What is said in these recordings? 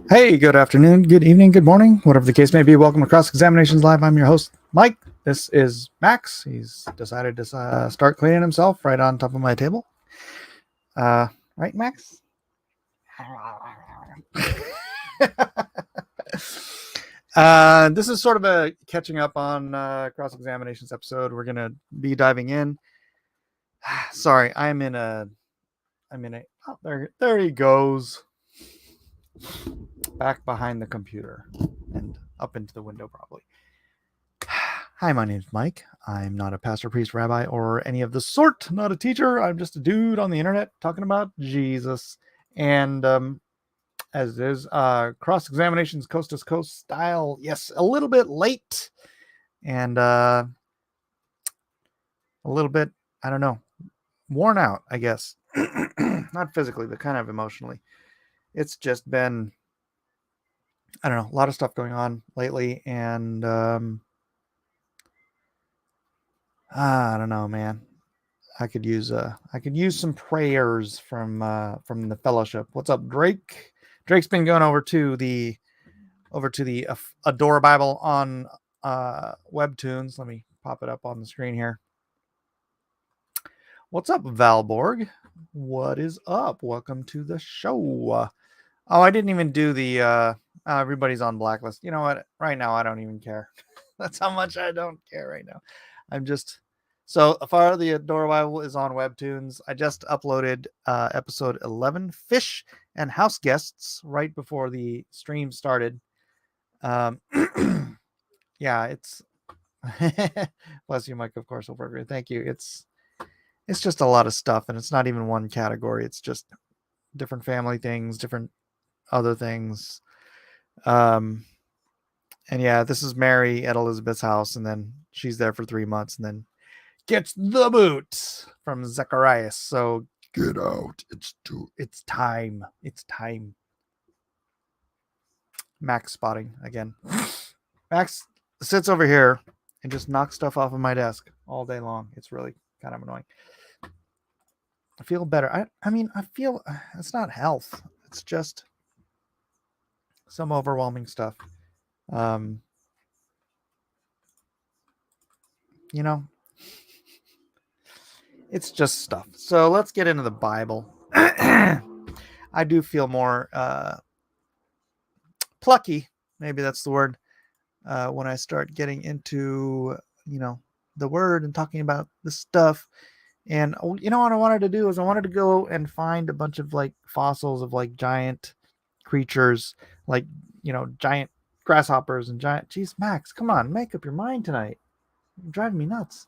Hey, good afternoon, good evening, good morning, whatever the case may be. Welcome to Cross Examinations Live. I'm your host, Mike. This is Max. He's decided to start cleaning himself right on top of my table. Right, Max? This is sort of a catching up on Cross Examinations episode. We're gonna be diving in. Sorry, oh, there he goes. Back behind the computer and up into the window probably. Hi, my name's Mike. I'm not a pastor, priest, rabbi, or any of the sort. Not a teacher. I'm just a dude on the internet talking about Jesus. And as it is, cross examinations, coast to coast style. Yes, a little bit late, and a little bit, I don't know, worn out, I guess. Not physically, but kind of emotionally. It's just been, I don't know, a lot of stuff going on lately, and I don't know, man. I could use some prayers from the fellowship. What's up, Drake? Drake's been going over to the Adora Bible on Webtoons. Let me pop it up on the screen here. What's up, Valborg? What is up? Welcome to the show. Oh, I didn't even do the everybody's on blacklist. You know what? Right now, I don't even care. That's how much I don't care right now. I'm just so far. The Adora Bible is on Webtoons. I just uploaded episode 11, Fish and House Guests, right before the stream started. Yeah, it's bless you, Mike. Of course, will work. Thank you. It's just a lot of stuff, and it's not even one category. It's just different family things, different other things. And yeah, this is Mary at Elizabeth's house, and then she's there for 3 months, and then gets the boot from Zacharias. So get out. It's time. It's time. Max spotting again. Max sits over here and just knocks stuff off of my desk all day long. It's really kind of annoying. I feel better. I mean, I feel it's not health. It's just some overwhelming stuff. You know, it's just stuff. So let's get into the Bible. I do feel more plucky, maybe that's the word, when I start getting into, the word and talking about this stuff. And you know what I wanted to do is I wanted to go and find a bunch of like fossils of like giant creatures, like, giant grasshoppers and giant. Jeez, Max, come on, make up your mind tonight. You're driving me nuts.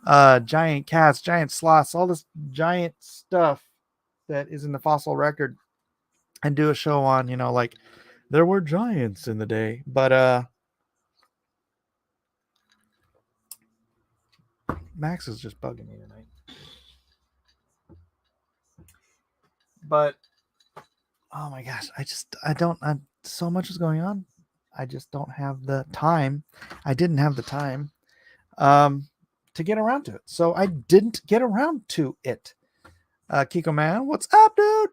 Giant cats, giant sloths, all this giant stuff that is in the fossil record, and do a show on, like there were giants in the day. But Max is just bugging me tonight. But oh my gosh, so much is going on. I just don't have the time. I didn't have the time to get around to it. So I didn't get around to it. Kiko Man, what's up, dude?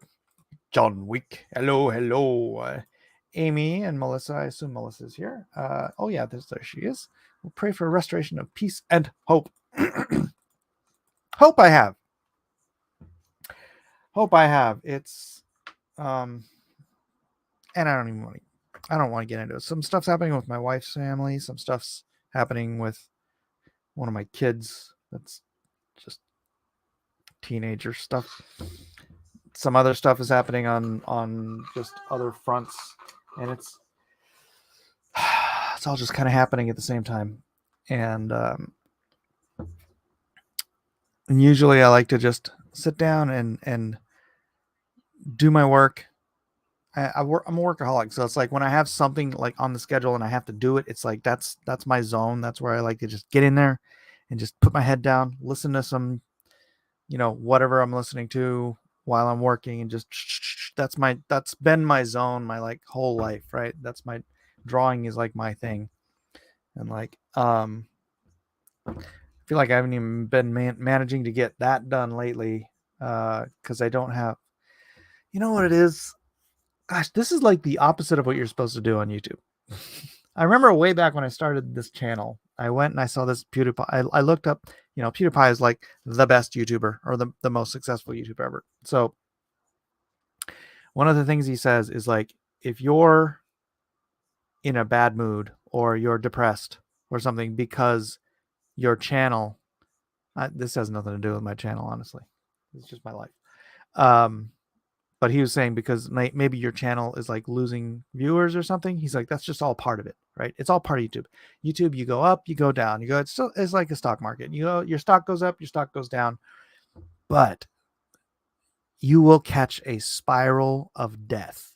John Wick, hello. Amy and Melissa, I assume Melissa's here. Oh yeah, there she is. We'll pray for a restoration of peace and hope. Hope I have. It's and I don't want to get into it. Some stuff's happening with my wife's family. Some stuff's happening with one of my kids. That's just teenager stuff. Some other stuff is happening on just other fronts, and it's all just kind of happening at the same time. And usually I like to just sit down and do my work. I'm a workaholic, so it's like when I have something like on the schedule and I have to do it, it's like that's my zone. That's where I like to just get in there and just put my head down, listen to some, whatever I'm listening to while I'm working, and just that's been my zone my like whole life, right? That's my drawing is like my thing, and like I feel like I haven't even been managing to get that done lately because I don't have, you know what it is. Gosh, this is like the opposite of what you're supposed to do on YouTube. I remember way back when I started this channel, I went and I saw this PewDiePie. I looked up, PewDiePie is like the best YouTuber or the most successful YouTuber ever. So one of the things he says is like, if you're in a bad mood or you're depressed or something because your channel, this has nothing to do with my channel, honestly. It's just my life. But he was saying because maybe your channel is like losing viewers or something. He's like, that's just all part of it, right? It's all part of YouTube. YouTube, you go up, you go down. It's like a stock market. Your stock goes up, your stock goes down, but you will catch a spiral of death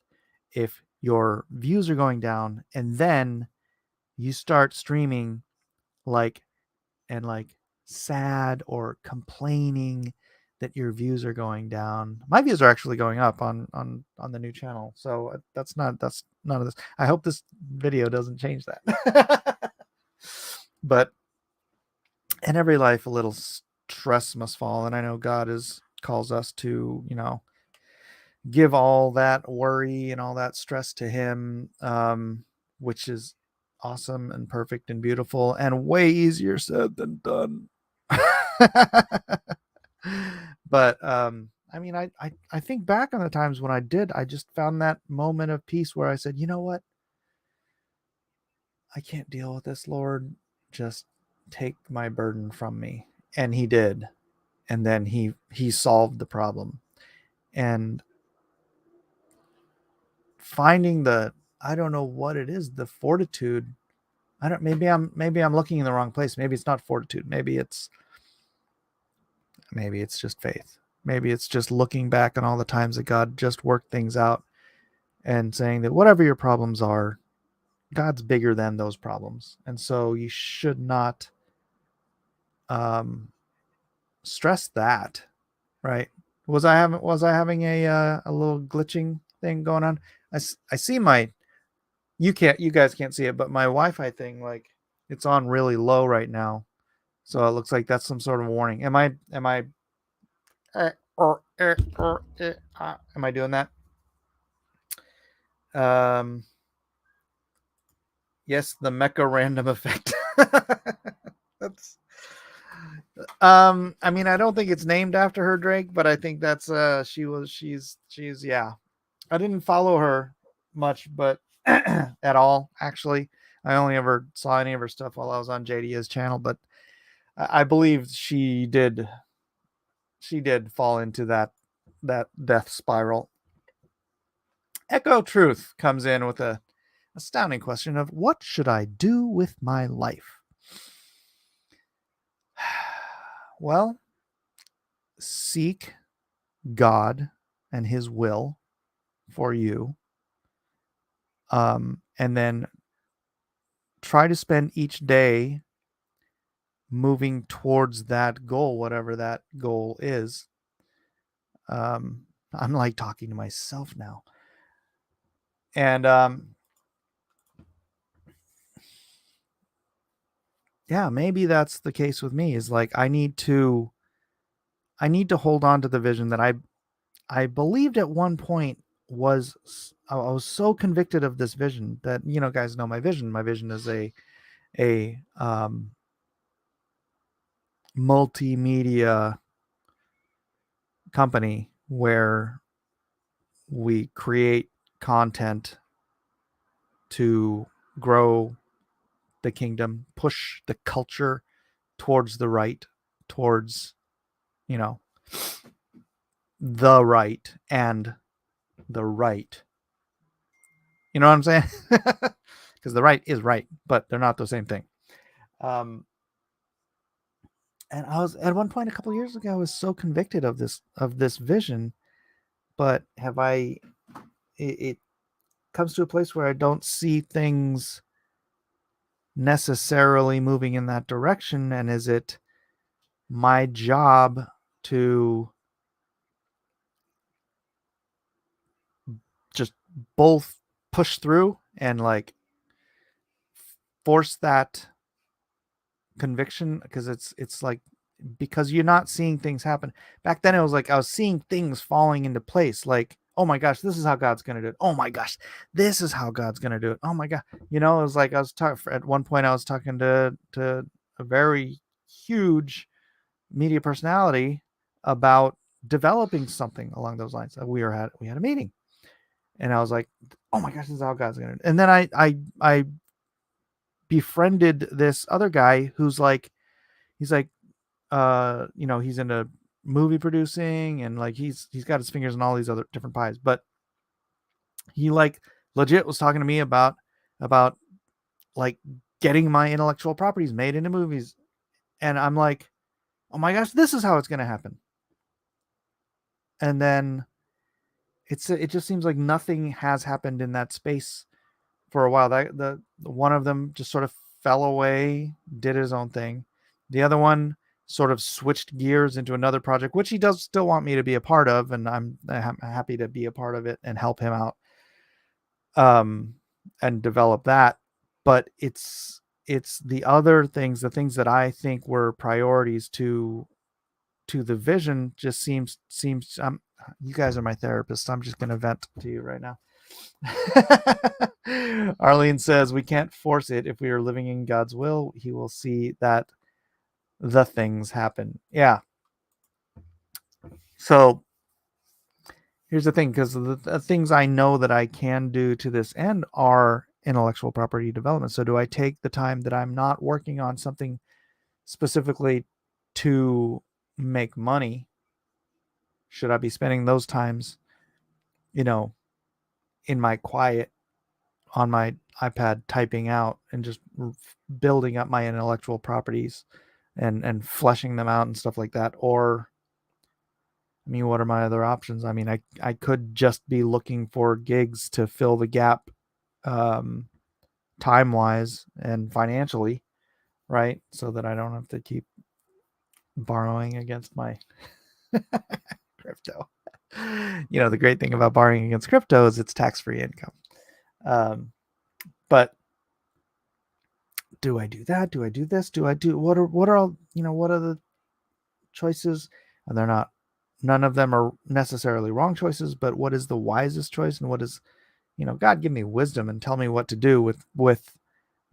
if your views are going down and then you start streaming like sad or complaining that your views are going down. My views are actually going up on the new channel. So that's none of this. I hope this video doesn't change that. But in every life a little stress must fall, and I know God calls us to, give all that worry and all that stress to him, which is awesome and perfect and beautiful and way easier said than done. But I mean, I think back on the times when I just found that moment of peace where I said, you know what, I can't deal with this, Lord, just take my burden from me. And he did. And then he solved the problem. And finding I don't know what it is, the fortitude. Maybe I'm looking in the wrong place. Maybe it's not fortitude. Maybe it's just faith. Maybe it's just looking back on all the times that God just worked things out and saying that whatever your problems are, God's bigger than those problems. And so you should not stress that, right? Was I having a little glitching thing going on? I see you guys can't see it, but my Wi-Fi thing, like, it's on really low right now. So it looks like that's some sort of warning. Am I doing that? Yes, the mecha random effect. That's I mean, I don't think it's named after her, Drake, but I think that's she's yeah. I didn't follow her much, but at all, actually. I only ever saw any of her stuff while I was on JD's channel, but I believe she did fall into that death spiral. Echo Truth comes in with a astounding question of, what should I do with my life? Well, seek God and his will for you, and then try to spend each day moving towards that goal, whatever that goal is. I'm like talking to myself now. And yeah, maybe that's the case with me, is like I need to hold on to the vision that I believed at one point I was so convicted of this vision that, guys know my vision. My vision is a multimedia company where we create content to grow the kingdom, push the culture towards the right, towards, the right and the right. You know what I'm saying? Because the right is right, but they're not the same thing. And I was at one point a couple of years ago, I was so convicted of this vision, but it comes to a place where I don't see things necessarily moving in that direction. And is it my job to just both push through and like force that conviction? Because it's like, because you're not seeing things happen. Back then it was like I was seeing things falling into place. Like oh my gosh, this is how God's going to do it. Oh my gosh, this is how God's going to do it. Oh my God. It was like I was talking, at one point I was talking to a very huge media personality about developing something along those lines. We had a meeting, and I was like, oh my gosh, this is how God's going to do it. And then I befriended this other guy who's like, he's like, he's into movie producing, and like he's got his fingers in all these other different pies, but he like legit was talking to me about like getting my intellectual properties made into movies. And I'm like, oh my gosh, this is how it's going to happen. And then it just seems like nothing has happened in that space for a while. That the one of them just sort of fell away, did his own thing. The other one sort of switched gears into another project, which he does still want me to be a part of, and I'm happy to be a part of it and help him out, and develop that. But it's the other things, the things that I think were priorities to the vision, just seems you guys are my therapist. I'm just going to vent to you right now. Arlene says we can't force it. If we are living in God's will, he will see that the things happen. Yeah. So here's the thing, because the things I know that I can do to this end are intellectual property development. So do I take the time that I'm not working on something specifically to make money? Should I be spending those times, in my quiet on my iPad typing out and just building up my intellectual properties and fleshing them out and stuff like that? Or, I mean, what are my other options? I mean, I could just be looking for gigs to fill the gap, time wise and financially, right? So that I don't have to keep borrowing against my crypto. The great thing about borrowing against crypto is it's tax-free income. But do I do that? Do I do this? Do I do what are all, what are the choices? And they're not, none of them are necessarily wrong choices, but what is the wisest choice, and what is, God, give me wisdom and tell me what to do with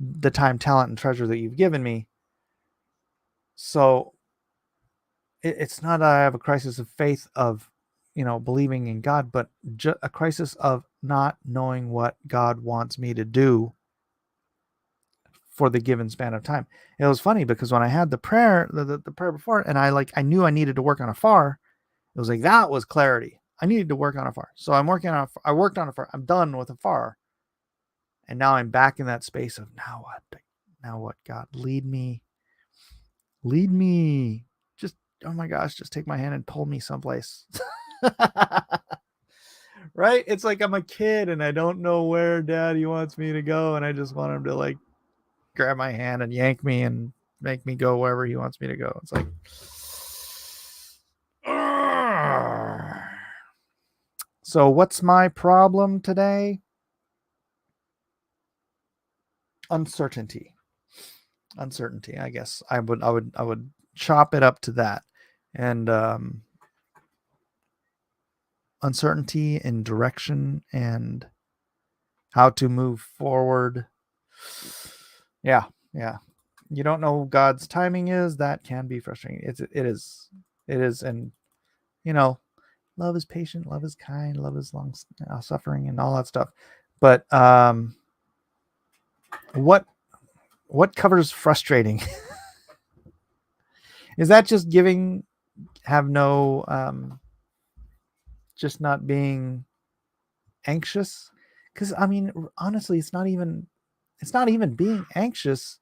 the time, talent, and treasure that you've given me. So it's not that I have a crisis of faith of, believing in God, but a crisis of not knowing what God wants me to do for the given span of time. It was funny because when I had the prayer, the prayer before, and I knew I needed to work on a FAR, it was like, that was clarity. I needed to work on a FAR. So I worked on a FAR. I'm done with a FAR. And now I'm back in that space of now what, God, lead me. Just, oh my gosh, just take my hand and pull me someplace. Right? It's like I'm a kid and I don't know where Daddy wants me to go, and I just want him to like grab my hand and yank me and make me go wherever he wants me to go. It's like, so what's my problem today? Uncertainty. I guess I would chop it up to that. And uncertainty in direction and how to move forward. Yeah. You don't know what God's timing is. That can be frustrating. It is. And love is patient, love is kind, love is long suffering, and all that stuff. But what covers frustrating? Is that just just not being anxious? Because I mean, honestly, it's not even being anxious.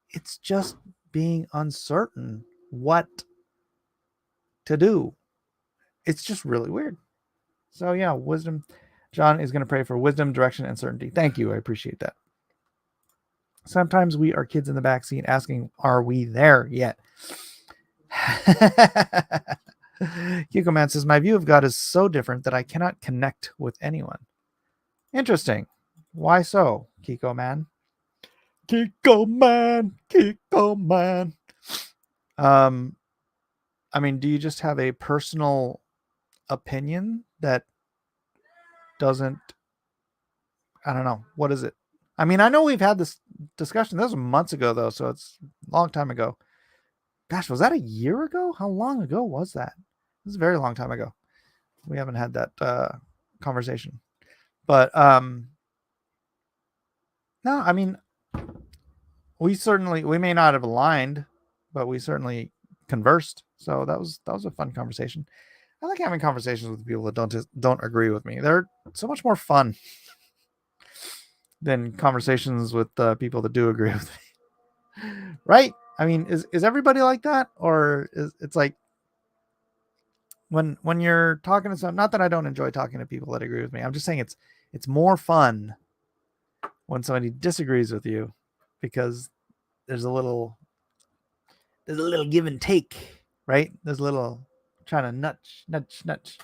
It's just being uncertain what to do. It's just really weird. So yeah, wisdom. John is going to pray for wisdom, direction, and certainty. Thank you. I appreciate that. Sometimes we are kids in the backseat asking, are we there yet? Kiko Man says, my view of God is so different that I cannot connect with anyone. Interesting. Why so, Kiko Man? Kiko Man. I mean, do you just have a personal opinion that doesn't, I don't know, what is it? I mean, I know we've had this discussion. This was months ago, though, so it's a long time ago. Gosh, was that a year ago? How long ago was that? It was a very long time ago. We haven't had that conversation. But no, I mean, we may not have aligned, but we certainly conversed. So that was a fun conversation. I like having conversations with people that don't agree with me. They're so much more fun than conversations with people that do agree with me. Right? I mean, is everybody like that, or is it's like when you're talking to some? Not that I don't enjoy talking to people that agree with me. I'm just saying it's more fun when somebody disagrees with you, because there's a little give and take, right? There's a little trying to nudge.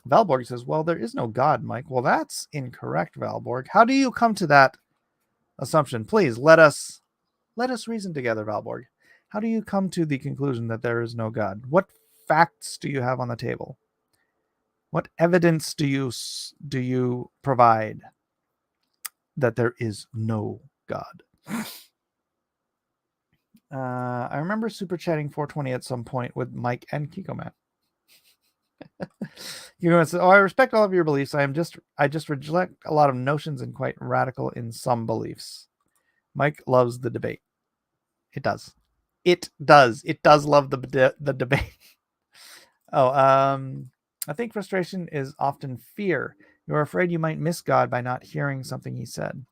Valborg says, well, there is no God, Mike. Well, that's incorrect, Valborg. How do you come to that assumption? Please let us reason together, Valborg. How do you come to the conclusion that there is no God? What facts do you have on the table? What evidence do you provide that there is no God? I remember super chatting 420 at some point with Mike and Kiko Man. Kiko Man says, "Oh, I respect all of your beliefs. I just reject a lot of notions and quite radical in some beliefs." Mike loves the debate. It does. It does love the debate. Oh, I think frustration is often fear. You're afraid you might miss God by not hearing something he said.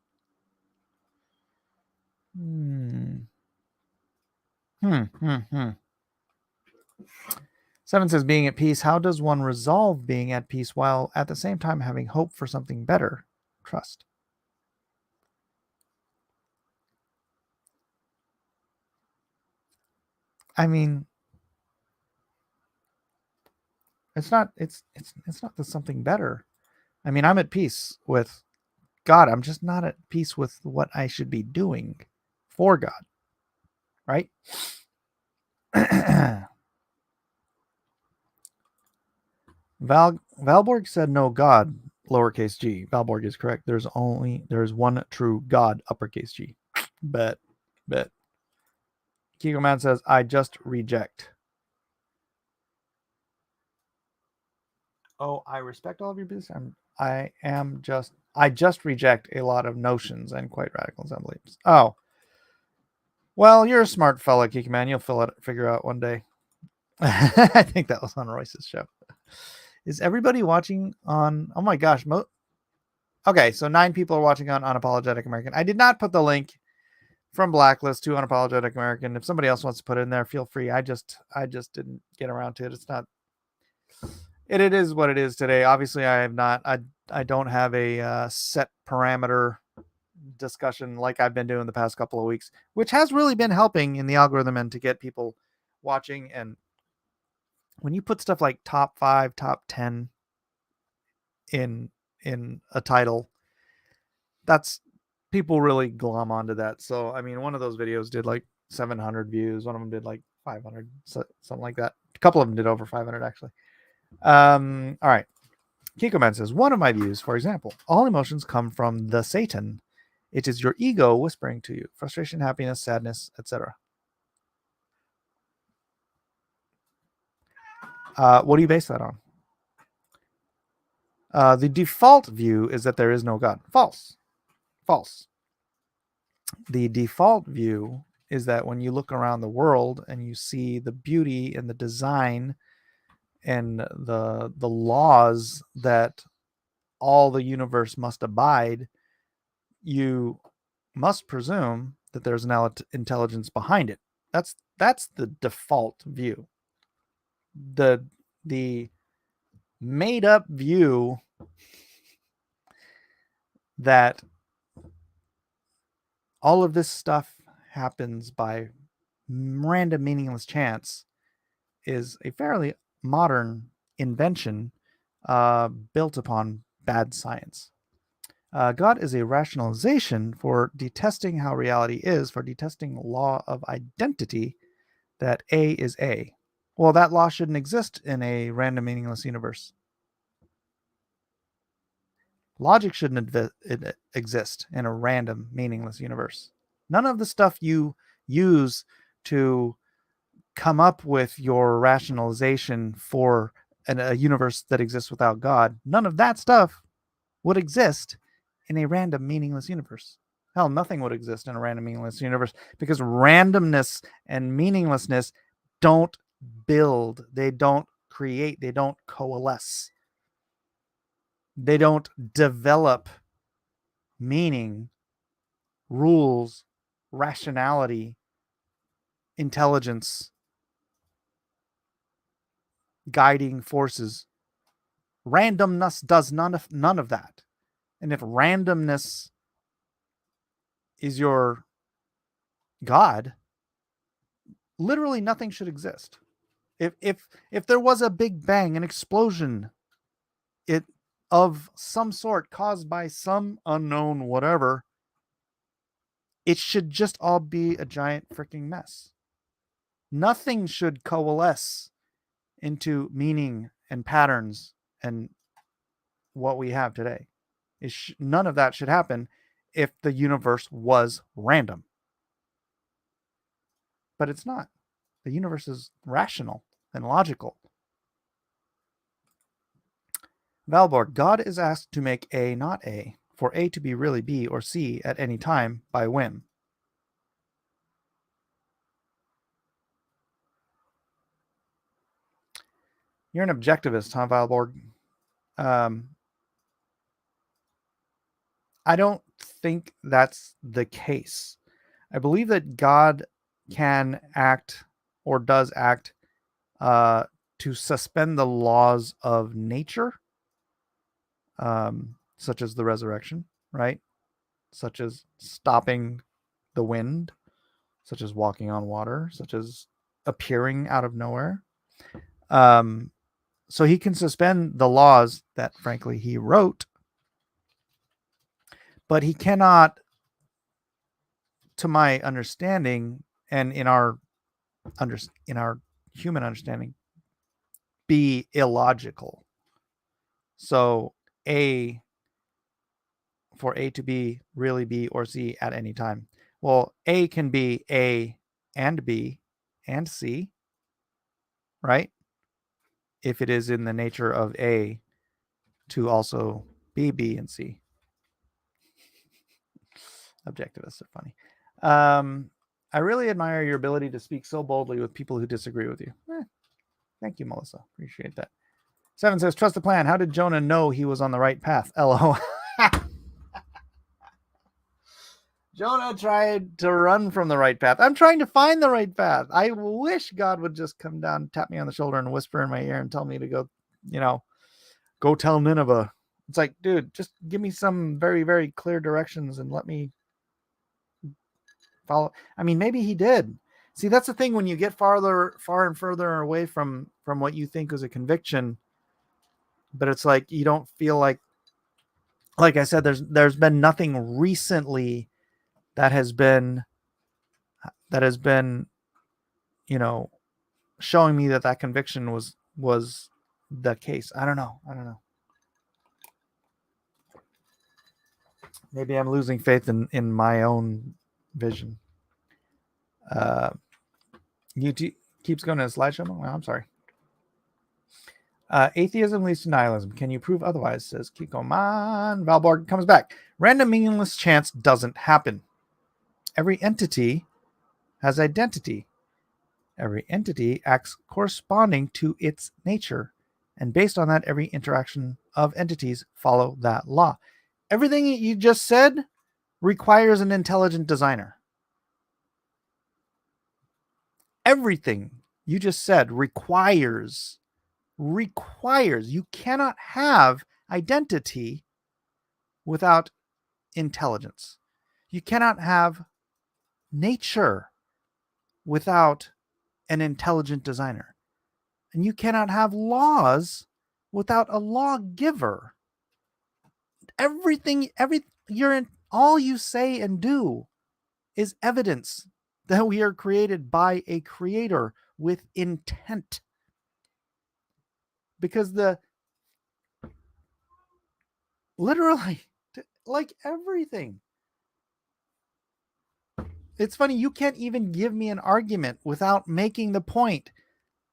Seven says, being at peace. How does one resolve being at peace while at the same time having hope for something better? Trust. I mean, it's not the something better. I mean, I'm at peace with God. I'm just not at peace with what I should be doing for God. Right? Valborg said no God, lowercase g. Valborg is correct. There's one true God, uppercase G. Bet. Kiko Man says, I just reject. Oh, I respect all of your beliefs. I just reject a lot of notions and quite radical in some beliefs. Oh. Well, you're a smart fella, Kiko Man. You'll figure out one day. I think that was on Royce's show. Is everybody watching on? Oh my gosh. Okay, so 9 people are watching on Unapologetic American. I did not put the link from Blacklist to Unapologetic American. If somebody else wants to put it in there, feel free. I just didn't get around to it. It's not. It is what it is today. Obviously, I have not. I don't have a set parameter discussion like I've been doing the past couple of weeks, which has really been helping in the algorithm and to get people watching. And when you put stuff like top 5, top 10 in a title, that's people really glom onto that. So I mean, one of those videos did like 700 views. One of them did like 500, something like that. A couple of them did over 500 actually. All right. Kiko Man says, one of my views, for example, all emotions come from the Satan. It is your ego whispering to you. Frustration, happiness, sadness, etc. What do you base that on? The default view is that there is no God. False. The default view is that when you look around the world and you see the beauty and the design and the laws that all the universe must abide, you must presume that there's an intelligence behind it. That's the default view. The made up view that all of this stuff happens by random meaningless chance is a fairly modern invention built upon bad science. God is a rationalization for detesting how reality is, for detesting law of identity, that A is A. Well, that law shouldn't exist in a random meaningless universe. Logic shouldn't exist in a random, meaningless universe. None of the stuff you use to come up with your rationalization for a universe that exists without God, none of that stuff would exist in a random, meaningless universe. Hell, nothing would exist in a random, meaningless universe because randomness and meaninglessness don't build, they don't create, they don't coalesce, they don't develop meaning, rules, rationality, intelligence, guiding forces. Randomness does none of that. And if randomness is your God, literally nothing should exist. If there was a big bang, an explosion, it of some sort caused by some unknown whatever, it should just all be a giant freaking mess. Nothing should coalesce into meaning and patterns and what we have today. None of that should happen if the universe was random. But it's not. The universe is rational and logical. Valborg, God is asked to make A not A, for A to be really B or C at any time by whim. You're an objectivist, huh, Valborg? I don't think that's the case. I believe that God can act or does act to suspend the laws of nature, such as the resurrection, right? Such as stopping the wind, such as walking on water, such as appearing out of nowhere. So he can suspend the laws that, frankly, he wrote, but he cannot, to my understanding, and in our human understanding, be illogical. So for A to be really B or C at any time. Well, A can be A and B and C, right? If it is in the nature of A to also be B and C. Objectivists are funny. I really admire your ability to speak so boldly with people who disagree with you. Thank you, Melissa. Appreciate that. 7 says, trust the plan. How did Jonah know he was on the right path? LOL. Jonah tried to run from the right path. I'm trying to find the right path. I wish God would just come down, tap me on the shoulder, and whisper in my ear and tell me to go, go tell Nineveh. It's like, dude, just give me some very, very clear directions and let me follow. I mean, maybe he did. See, that's the thing when you get far and further away from what you think is a conviction, but it's like you don't feel like I said, there's been nothing recently that has been showing me that conviction was the case. I don't know. Maybe I'm losing faith in my own vision. YouTube keeps going to a slideshow. Oh, I'm sorry. Atheism leads to nihilism. Can you prove otherwise? Says Kiko Man. Valborg comes back. Random meaningless chance doesn't happen. Every entity has identity. Every entity acts corresponding to its nature. And based on that, every interaction of entities follow that law. Everything you just said requires an intelligent designer. Everything you just said requires. You cannot have identity without intelligence. You cannot have nature without an intelligent designer. And you cannot have laws without a lawgiver. All you say and do is evidence that we are created by a creator with intent. Because Literally, like everything. It's funny, you can't even give me an argument without making the point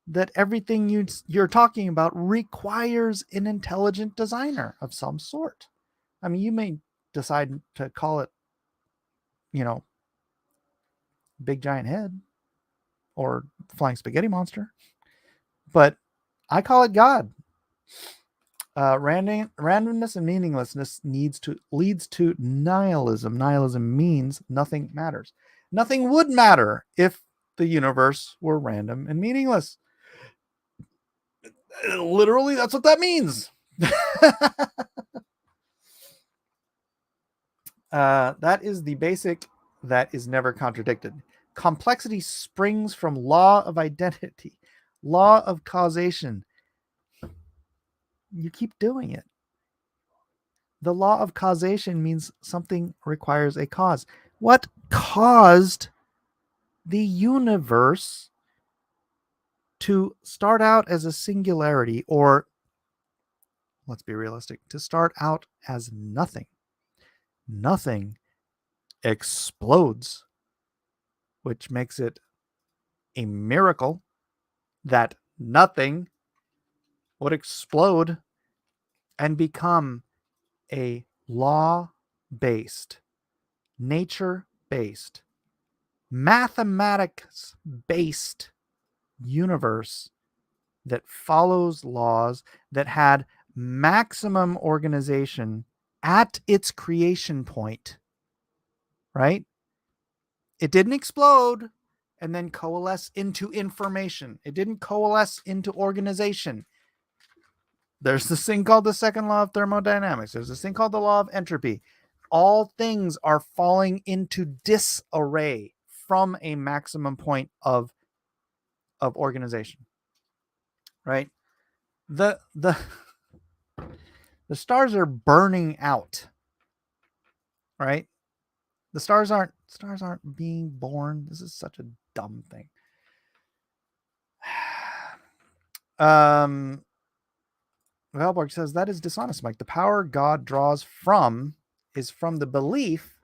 that everything you're talking about requires an intelligent designer of some sort. I mean, you may decide to call it, big giant head or flying spaghetti monster, but I call it God. Randomness and meaninglessness leads to nihilism. Nihilism means nothing matters. Nothing would matter if the universe were random and meaningless. Literally, that's what that means. That is the basic that is never contradicted. Complexity springs from law of identity, law of causation. You keep doing it. The law of causation means something requires a cause. What caused the universe to start out as a singularity, or let's be realistic, to start out as nothing? Nothing explodes, which makes it a miracle that nothing would explode and become a law-based, nature-based, mathematics-based universe that follows laws, that had maximum organization at its creation point, right? It didn't explode and then coalesce into information. It didn't coalesce into organization. There's this thing called the second law of thermodynamics. There's this thing called the law of entropy. All things are falling into disarray from a maximum point of organization, right? The stars are burning out, right? The stars aren't being born. This is such a dumb thing. Valborg says that is dishonest, Mike. The power God draws from is from the belief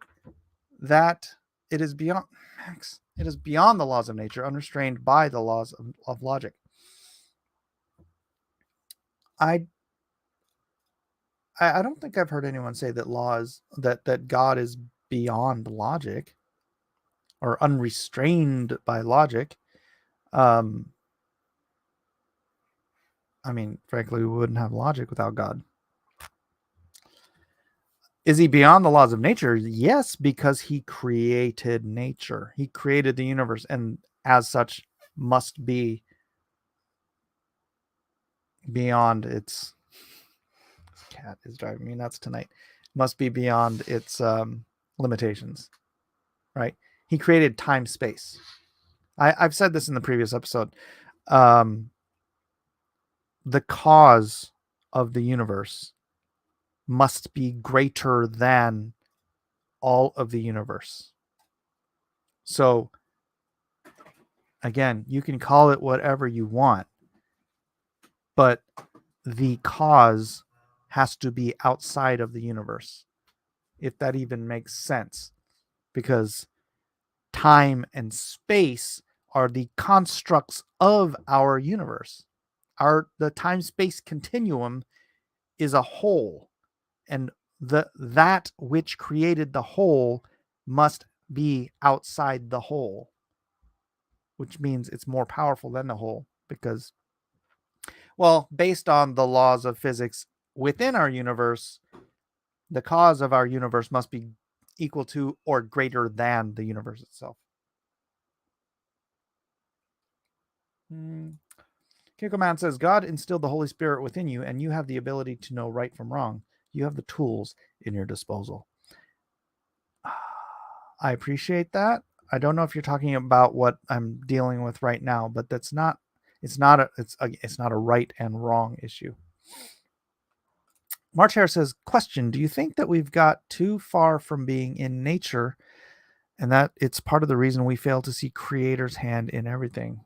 that it is beyond the laws of nature, unrestrained by the laws of logic. I don't think I've heard anyone say that God is beyond logic or unrestrained by logic. I mean, frankly, we wouldn't have logic without God. Is he beyond the laws of nature? Yes, because he created nature. He created the universe, and as such, must be beyond its... This cat is driving me nuts tonight. Must be beyond its limitations, right? He created time, space. I've said this in the previous episode. The cause of the universe must be greater than all of the universe. So again, you can call it whatever you want, but the cause has to be outside of the universe, if that even makes sense, because time and space are the constructs of our universe. The time-space continuum is a whole, and that which created the whole must be outside the whole, which means it's more powerful than the whole, because, well, based on the laws of physics within our universe, the cause of our universe must be equal to or greater than the universe itself. Kikoman says, God instilled the Holy Spirit within you, and you have the ability to know right from wrong. You have the tools in your disposal. I appreciate that. I don't know if you're talking about what I'm dealing with right now, but it's not a right and wrong issue. March Hare says, question, do you think that we've got too far from being in nature and that it's part of the reason we fail to see Creator's hand in everything?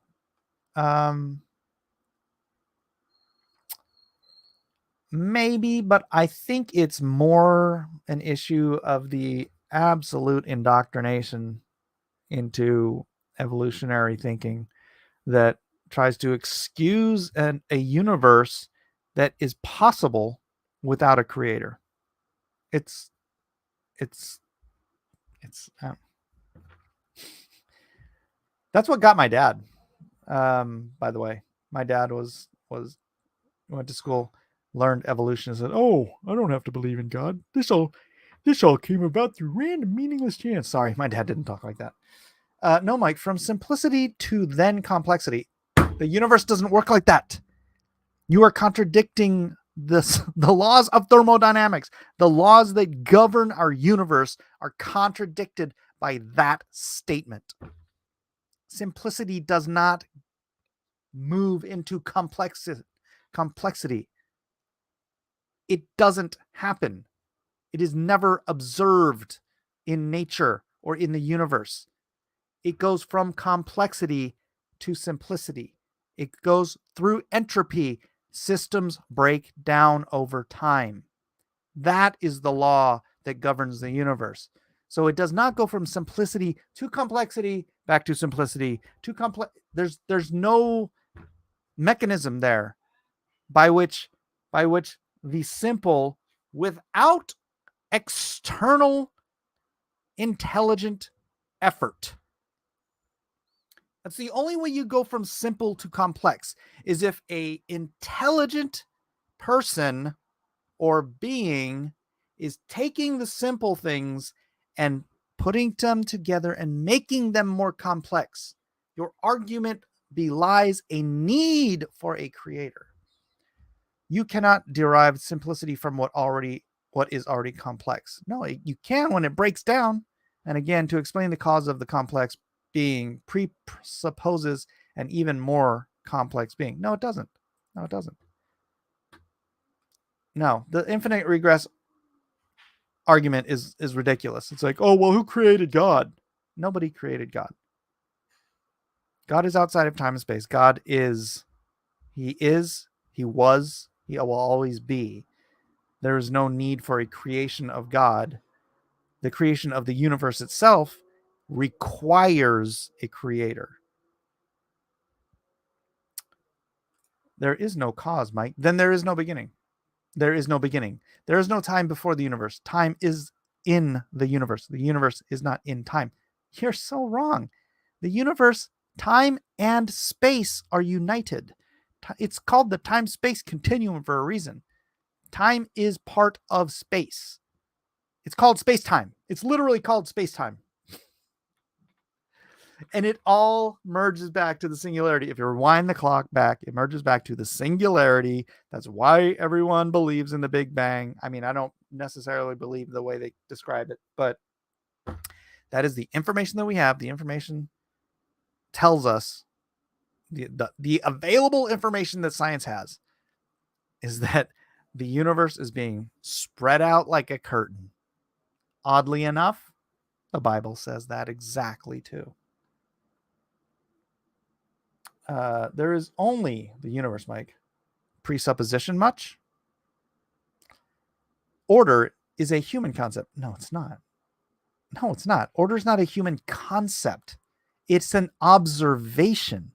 Maybe, but I think it's more an issue of the absolute indoctrination into evolutionary thinking that tries to excuse a universe that is possible without a creator. It's it's it's that's what got my dad. By the way, my dad went to school, learned evolution, and said, "Oh, I don't have to believe in God. This all came about through random, meaningless chance." Sorry, my dad didn't talk like that. No, Mike. From simplicity to then complexity, the universe doesn't work like that. You are contradicting the laws of thermodynamics. The laws that govern our universe are contradicted by that statement. Simplicity does not move into complexity. It doesn't happen. It is never observed in nature or in the universe. It goes from complexity to simplicity. It goes through entropy. Systems break down over time. That is the law that governs the universe. So it does not go from simplicity to complexity, back to simplicity to complex. There's no mechanism there by which the simple, without external intelligent effort. That's the only way you go from simple to complex, is if a intelligent person or being is taking the simple things and putting them together and making them more complex. Your argument belies a need for a creator. You cannot derive simplicity from what is already complex. No, you can when it breaks down. And again, to explain the cause of the complex being presupposes an even more complex being. No, it doesn't. No, it doesn't. No, the infinite regress argument is ridiculous. It's like, oh, well, who created God? Nobody created God. God is outside of time and space. God is, he was, he will always be. There is no need for a creation of God. The creation of the universe itself requires a creator. There is no cause, Mike. Then there is no beginning. There is no beginning. There is no time before the universe. Time is in the universe. The universe is not in time. You're so wrong. The universe, time and space are united. It's called the time-space continuum for a reason. Time is part of space. It's called space-time. It's literally called space-time. And it all merges back to the singularity. If you rewind the clock back, it merges back to the singularity. That's why everyone believes in the Big Bang. I mean, I don't necessarily believe the way they describe it, but that is the information that we have. The information tells us, the available information that science has is that the universe is being spread out like a curtain. Oddly enough, the Bible says that exactly too. There is only the universe, Mike. Presupposition much? Order is a human concept. No, it's not. No, it's not. Order is not a human concept. It's an observation.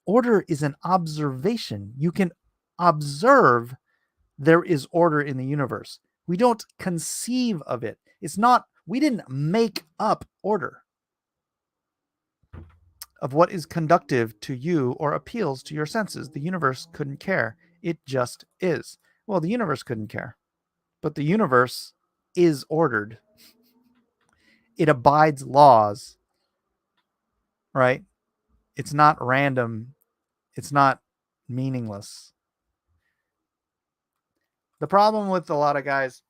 Order is an observation. You can observe there is order in the universe. We don't conceive of it. It's not, we didn't make up order of what is conductive to you or appeals to your senses. The universe couldn't care. It just is. Well, the universe couldn't care, but the universe is ordered. It abides laws, right? It's not random. It's not meaningless. The problem with a lot of guys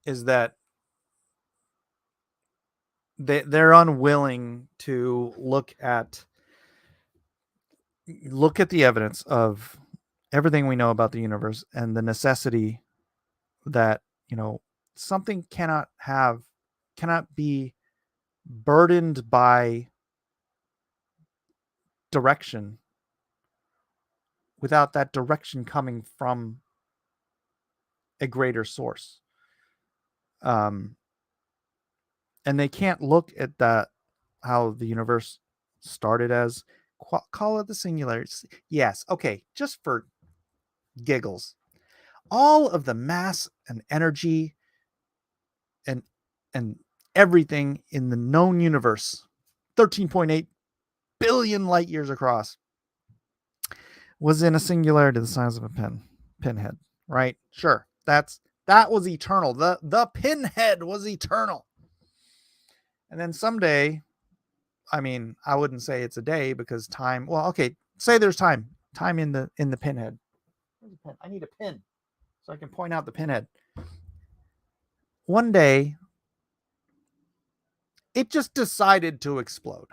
is that they're unwilling to look at the evidence of everything we know about the universe and the necessity that, something cannot be burdened by direction without that direction coming from a greater source. And they can't look at that, how the universe started as, call it the singularity. Yes, okay, just for giggles. All of the mass and energy and everything in the known universe, 13.8 billion light years across, was in a singularity the size of a pinhead, right? Sure, that was eternal. The pinhead was eternal. And then someday, I mean, I wouldn't say it's a day because time. Well, okay, say there's time in the pinhead. Where's the pin? I need a pin so I can point out the pinhead. One day, it just decided to explode.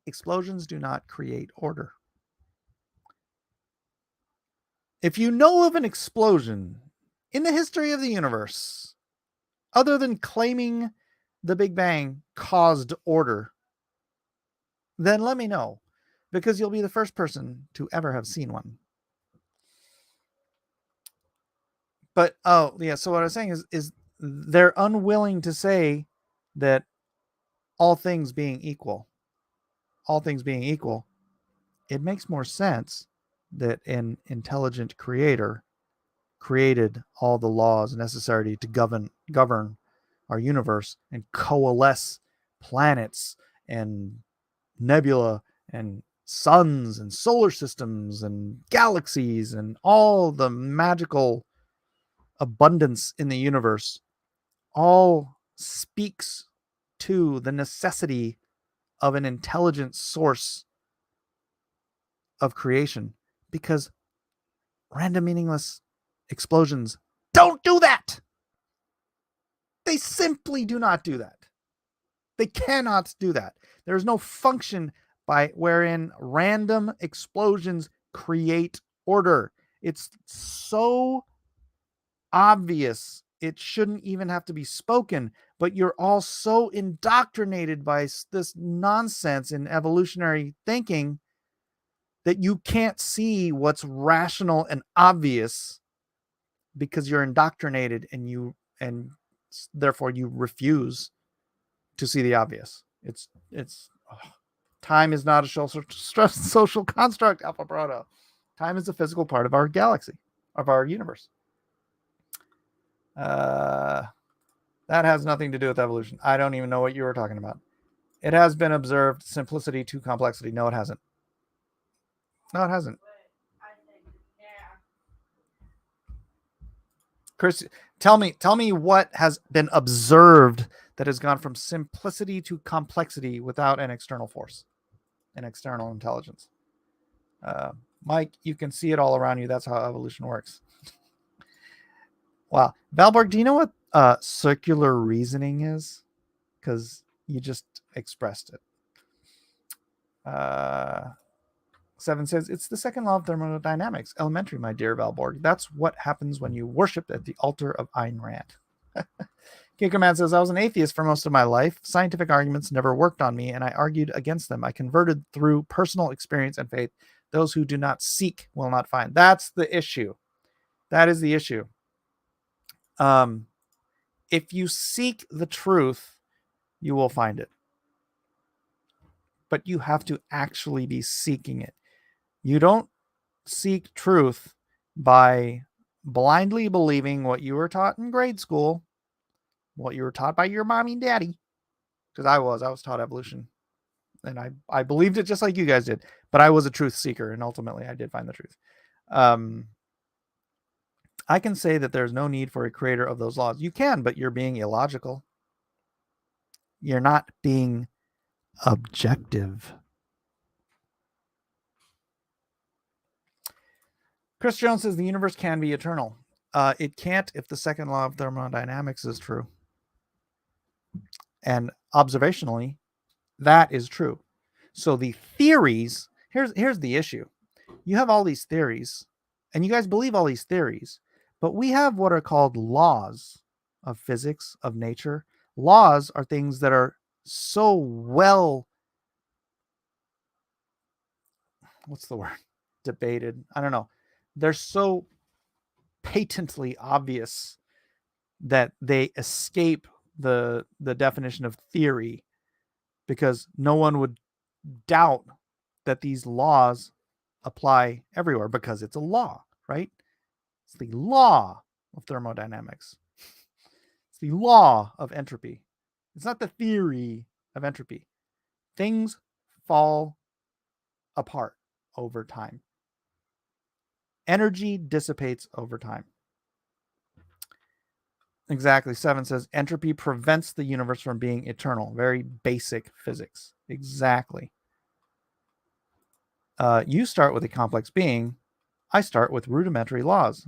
Explosions do not create order. If you know of an explosion in the history of the universe, other than claiming the Big Bang caused order, then let me know, because you'll be the first person to ever have seen one. But so what I was saying is they're unwilling to say that all things being equal, it makes more sense that an intelligent creator created all the laws necessary to govern our universe and coalesce planets and nebula and suns and solar systems and galaxies and all the magical abundance in the universe, all speaks to the necessity of an intelligent source of creation, because random meaningless explosions don't do that. They simply do not do that. They cannot do that. There's no function by wherein random explosions create order. It's so obvious it shouldn't even have to be spoken, but you're all so indoctrinated by this nonsense in evolutionary thinking that you can't see what's rational and obvious, because you're indoctrinated and therefore you refuse to see the obvious. It's time is not a social construct, Alpha Bravo. Time is a physical part of our galaxy, of our universe. That has nothing to do with evolution. I don't even know what you were talking about. It has been observed simplicity to complexity. No, it hasn't. No, it hasn't. Chris, tell me what has been observed that has gone from simplicity to complexity without an external force, an external intelligence. Mike, you can see it all around you. That's how evolution works. Wow. Valborg, do you know what circular reasoning is? Because you just expressed it. 7 says, it's the second law of thermodynamics. Elementary, my dear Valborg. That's what happens when you worship at the altar of Ayn Rand. Kinkerman says, I was an atheist for most of my life. Scientific arguments never worked on me, and I argued against them. I converted through personal experience and faith. Those who do not seek will not find. That's the issue. That is the issue. If you seek the truth, you will find it. But you have to actually be seeking it. You don't seek truth by blindly believing what you were taught in grade school, what you were taught by your mommy and daddy. Because I was taught evolution. And I believed it just like you guys did. But I was a truth seeker, and ultimately I did find the truth. I can say that there's no need for a creator of those laws. You can, but you're being illogical. You're not being objective. Chris Jones says the universe can be eternal. It can't if the second law of thermodynamics is true. And observationally, that is true. So the theories, here's the issue. You have all these theories, and you guys believe all these theories, but we have what are called laws of physics, of nature. Laws are things that are so well, what's the word? Debated. I don't know. They're so patently obvious that they escape the definition of theory, because no one would doubt that these laws apply everywhere because it's a law, right? It's the law of thermodynamics. It's the law of entropy. It's not the theory of entropy. Things fall apart over time. Energy dissipates over time. Exactly. 7 says entropy prevents the universe from being eternal. Very basic physics. Exactly. You start with a complex being. I start with rudimentary laws.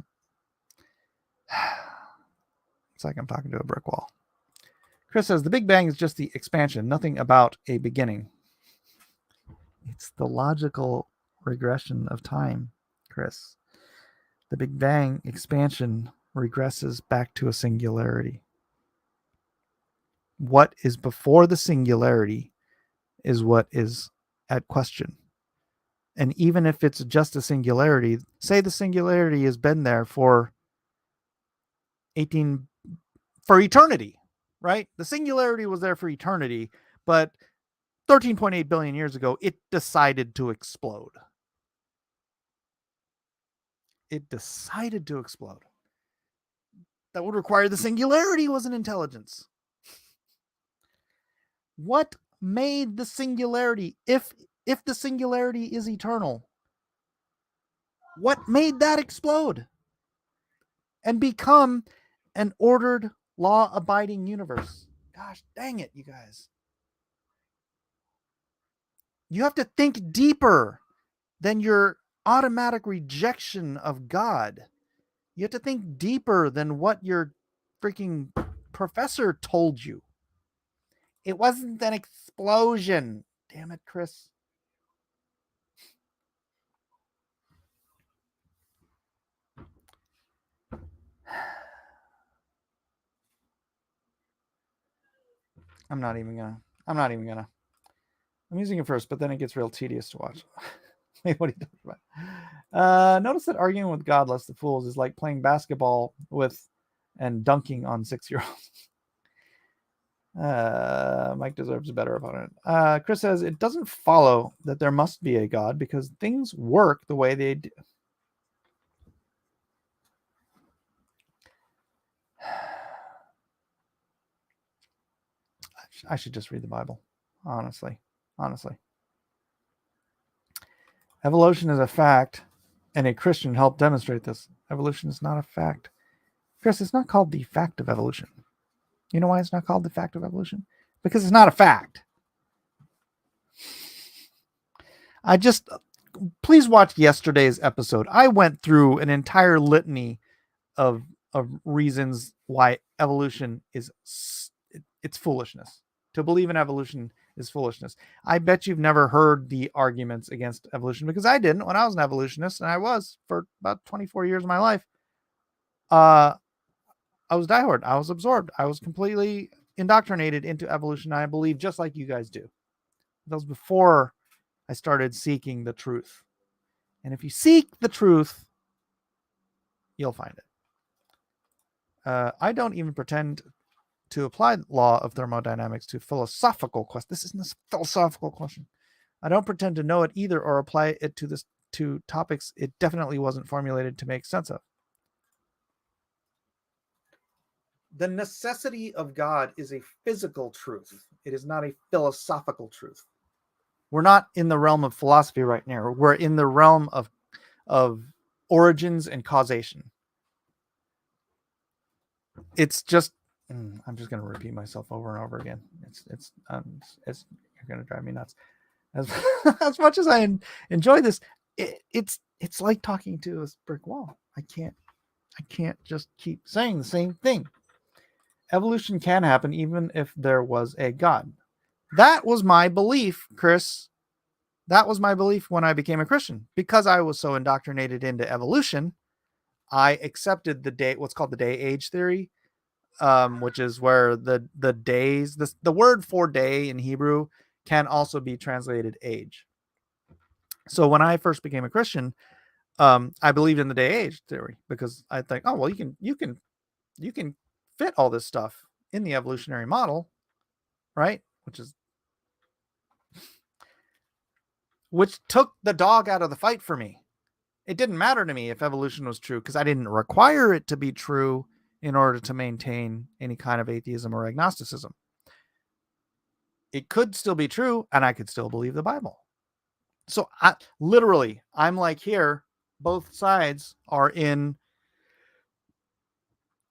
It's like I'm talking to a brick wall. Chris says the Big Bang is just the expansion, nothing about a beginning. It's the logical regression of time, Chris. The Big Bang expansion regresses back to a singularity. What is before the singularity is what is at question. And even if it's just a singularity, say the singularity has been there for eternity, right? The singularity was there for eternity, but 13.8 billion years ago, it decided to explode. It decided to explode. That would require the singularity was an intelligence. What made the singularity, if the singularity is eternal, what made that explode and become an ordered, law-abiding universe? Gosh dang it, you guys. You have to think deeper than your automatic rejection of God. You have to think deeper than what your freaking professor told you. It wasn't an explosion. Damn it, Chris. I'm not even gonna. I'm using it first, but then it gets real tedious to watch. Wait, what are you talking about? Notice that arguing with God, lest the fools, is like playing basketball with and dunking on 6-year-olds. Mike deserves a better opponent. Chris says it doesn't follow that there must be a God because things work the way they do. I should just read the Bible, honestly. Evolution is a fact, and a Christian helped demonstrate this. Evolution is not a fact. Chris, it's not called the fact of evolution. You know why it's not called the fact of evolution? Because it's not a fact. Please watch yesterday's episode. I went through an entire litany of reasons why evolution is it's foolishness. To believe in evolution is foolishness. I bet you've never heard the arguments against evolution, because I didn't when I was an evolutionist, and I was for about 24 years of my life. I was diehard. I was absorbed. I was completely indoctrinated into evolution. I believe just like you guys do. That was before I started seeking the truth. And if you seek the truth, you'll find it. I don't even pretend to apply the law of thermodynamics to philosophical questions. This isn't a philosophical question. I don't pretend to know it either or apply it to topics it definitely wasn't formulated to make sense of. The necessity of God is a physical truth. It is not a philosophical truth. We're not in the realm of philosophy right now. We're in the realm of origins and causation. It's just, I'm just going to repeat myself over and over again. It's you're going to drive me nuts. As much as I enjoy this, it's like talking to a brick wall. I can't just keep saying the same thing. Evolution can happen even if there was a God. That was my belief, Chris. That was my belief when I became a Christian. Because I was so indoctrinated into evolution, I accepted what's called the day-age theory, which is where the days, the word for day in Hebrew can also be translated age. So when I first became a Christian, I believed in the day age theory because I think, oh well, you can fit all this stuff in the evolutionary model, right? Which took the dog out of the fight for me. It didn't matter to me if evolution was true because I didn't require it to be true in order to maintain any kind of atheism or agnosticism. It could still be true and I could still believe the Bible. So I'm like here, both sides are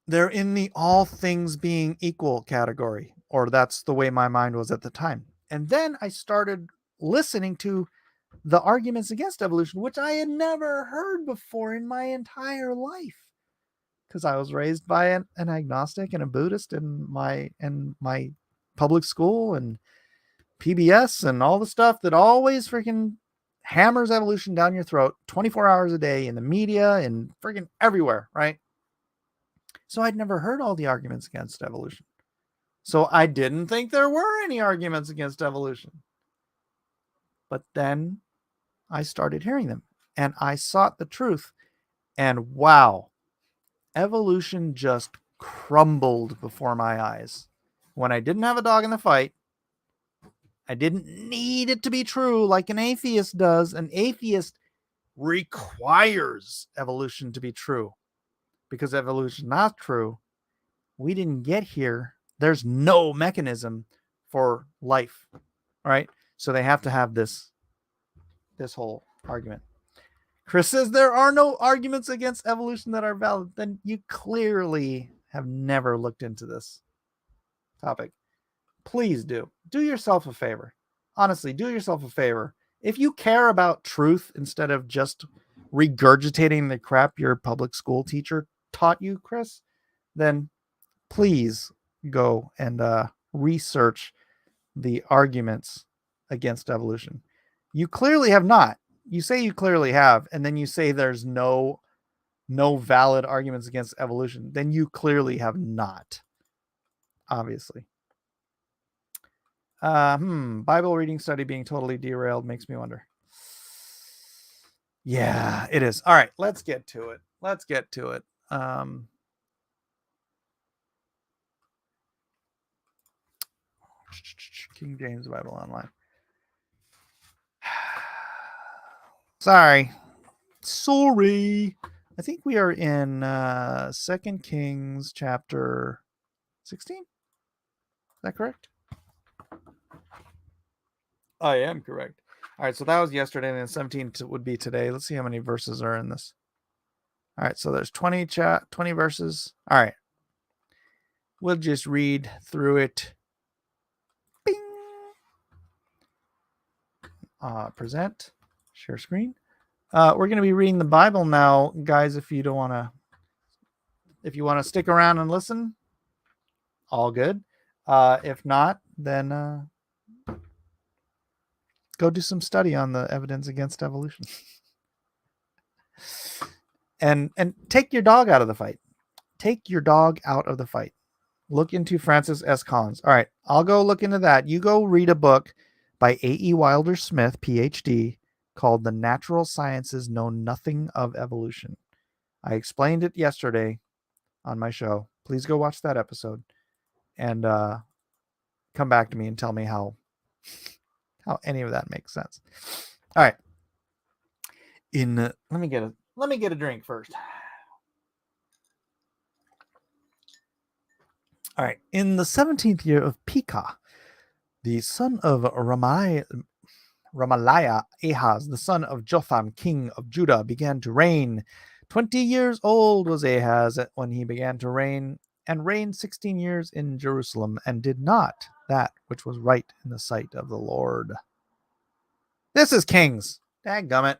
they're in the all things being equal category, or that's the way my mind was at the time. And then I started listening to the arguments against evolution, which I had never heard before in my entire life, because I was raised by an agnostic and a Buddhist in my public school and PBS and all the stuff that always freaking hammers evolution down your throat 24 hours a day in the media and freaking everywhere, right? So I'd never heard all the arguments against evolution. So I didn't think there were any arguments against evolution. But then I started hearing them and I sought the truth. And wow, evolution just crumbled before my eyes. When I didn't have a dog in the fight, I didn't need it to be true like an atheist does. An atheist requires evolution to be true. Because evolution is not true, we didn't get here. There's no mechanism for life, right? So they have to have this whole argument. Chris says there are no arguments against evolution that are valid. Then you clearly have never looked into this topic. Please do yourself a favor. Honestly, do yourself a favor. If you care about truth instead of just regurgitating the crap your public school teacher taught you, Chris, then please go and research the arguments against evolution. You clearly have not. You say you clearly have, and then you say there's no valid arguments against evolution. Then you clearly have not. Obviously. Bible reading study being totally derailed makes me wonder. Yeah, it is. All right, let's get to it. King James Bible Online. Sorry. I think we are in 2 Kings chapter 16. Is that correct? I am correct. All right, so that was yesterday, and then 17 would be today. Let's see how many verses are in this. All right, so there's 20 verses. All right. We'll just read through it. Bing. Present. Share screen. We're going to be reading the Bible now, guys. If you want to stick around and listen, all good. If not, then go do some study on the evidence against evolution. and take your dog out of the fight. Take your dog out of the fight. Look into Francis S. Collins. All right, I'll go look into that. You go read a book by A.E. Wilder Smith, PhD, called The Natural Sciences Know Nothing of Evolution. I explained it yesterday on my show. Please go watch that episode and come back to me and tell me how any of that makes sense. All right. Let me get a drink first. All right. In the 17th year of Pekah, the son of Ramaliah, Ahaz, the son of Jotham, king of Judah, began to reign. 20 years old was Ahaz when he began to reign, and reigned 16 years in Jerusalem, and did not that which was right in the sight of the Lord. This is Kings. Dadgummit.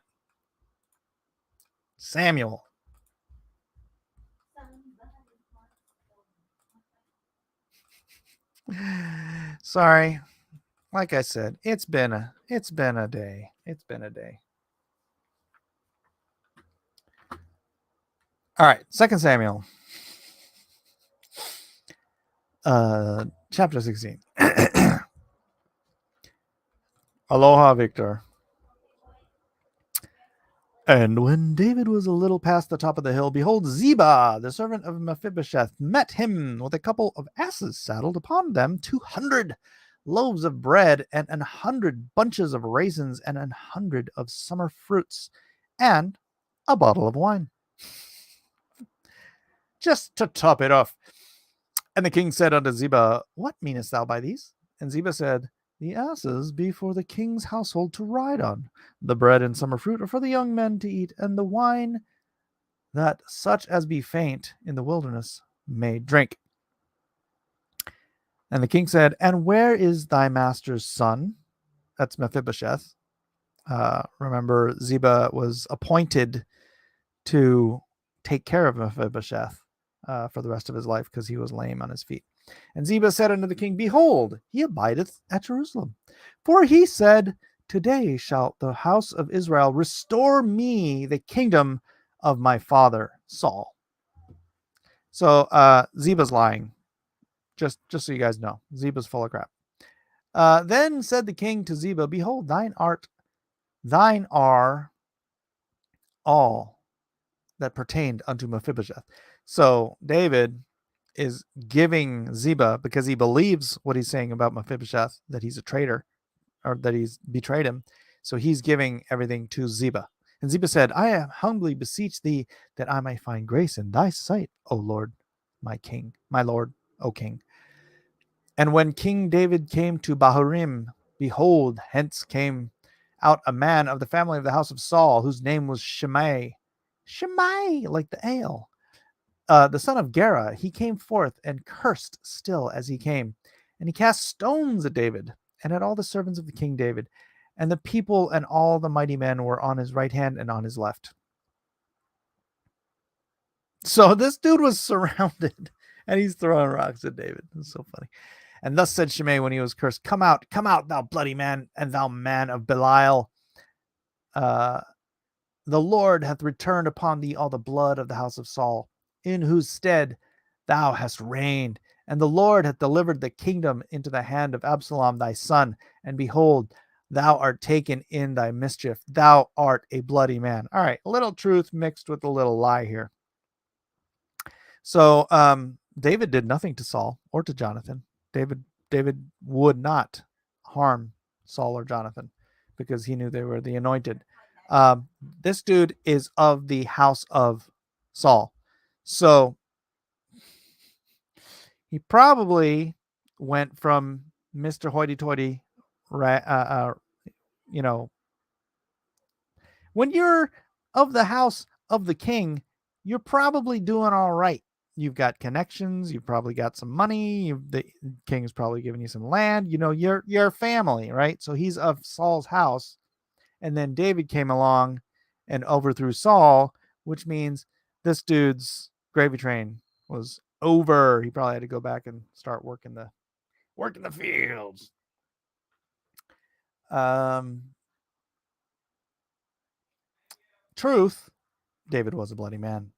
Samuel. Sorry. Like I said, it's been a day. All right, 2 Samuel. Chapter 16. Aloha, Victor. And when David was a little past the top of the hill, behold, Ziba, the servant of Mephibosheth, met him with a couple of asses saddled upon them, 200 loaves of bread, and 100 bunches of raisins, and 100 of summer fruits, and a bottle of wine, just to top it off. And the king said unto Ziba, What meanest thou by these? And Ziba said, The asses be for the king's household to ride on. The bread and summer fruit are for the young men to eat, and the wine that such as be faint in the wilderness may drink. And the king said, And where is thy master's son? That's Mephibosheth. Remember, Ziba was appointed to take care of Mephibosheth for the rest of his life because he was lame on his feet. And Ziba said unto the king, Behold, he abideth at Jerusalem. For he said, Today shall the house of Israel restore me the kingdom of my father Saul. So Ziba's lying. Just so you guys know, Ziba's full of crap. Then said the king to Ziba, Behold, thine are all that pertained unto Mephibosheth. So David is giving Ziba, because he believes what he's saying about Mephibosheth, that he's a traitor, or that he's betrayed him. So he's giving everything to Ziba. And Ziba said, I humbly beseech thee that I may find grace in thy sight, O Lord, my king, my lord, O king. And when King David came to Bahurim, behold, hence came out a man of the family of the house of Saul, whose name was Shimei, like the ale, the son of Gera. He came forth and cursed still as he came. And he cast stones at David and at all the servants of the king David. And the people and all the mighty men were on his right hand and on his left. So this dude was surrounded, and he's throwing rocks at David. It's so funny. And thus said Shimei when he was cursed, Come out, thou bloody man, and thou man of Belial. The Lord hath returned upon thee all the blood of the house of Saul, in whose stead thou hast reigned. And the Lord hath delivered the kingdom into the hand of Absalom thy son. And behold, thou art taken in thy mischief. Thou art a bloody man. All right, a little truth mixed with a little lie here. So David did nothing to Saul or to Jonathan. David would not harm Saul or Jonathan because he knew they were the anointed. This dude is of the house of Saul. So he probably went from Mr. Hoity-toity, when you're of the house of the king, you're probably doing all right. You've got connections. You've probably got some money. The king's probably giving you some land. You're family, right? So he's of Saul's house. And then David came along and overthrew Saul, which means this dude's gravy train was over. He probably had to go back and start working the fields. Truth, David was a bloody man.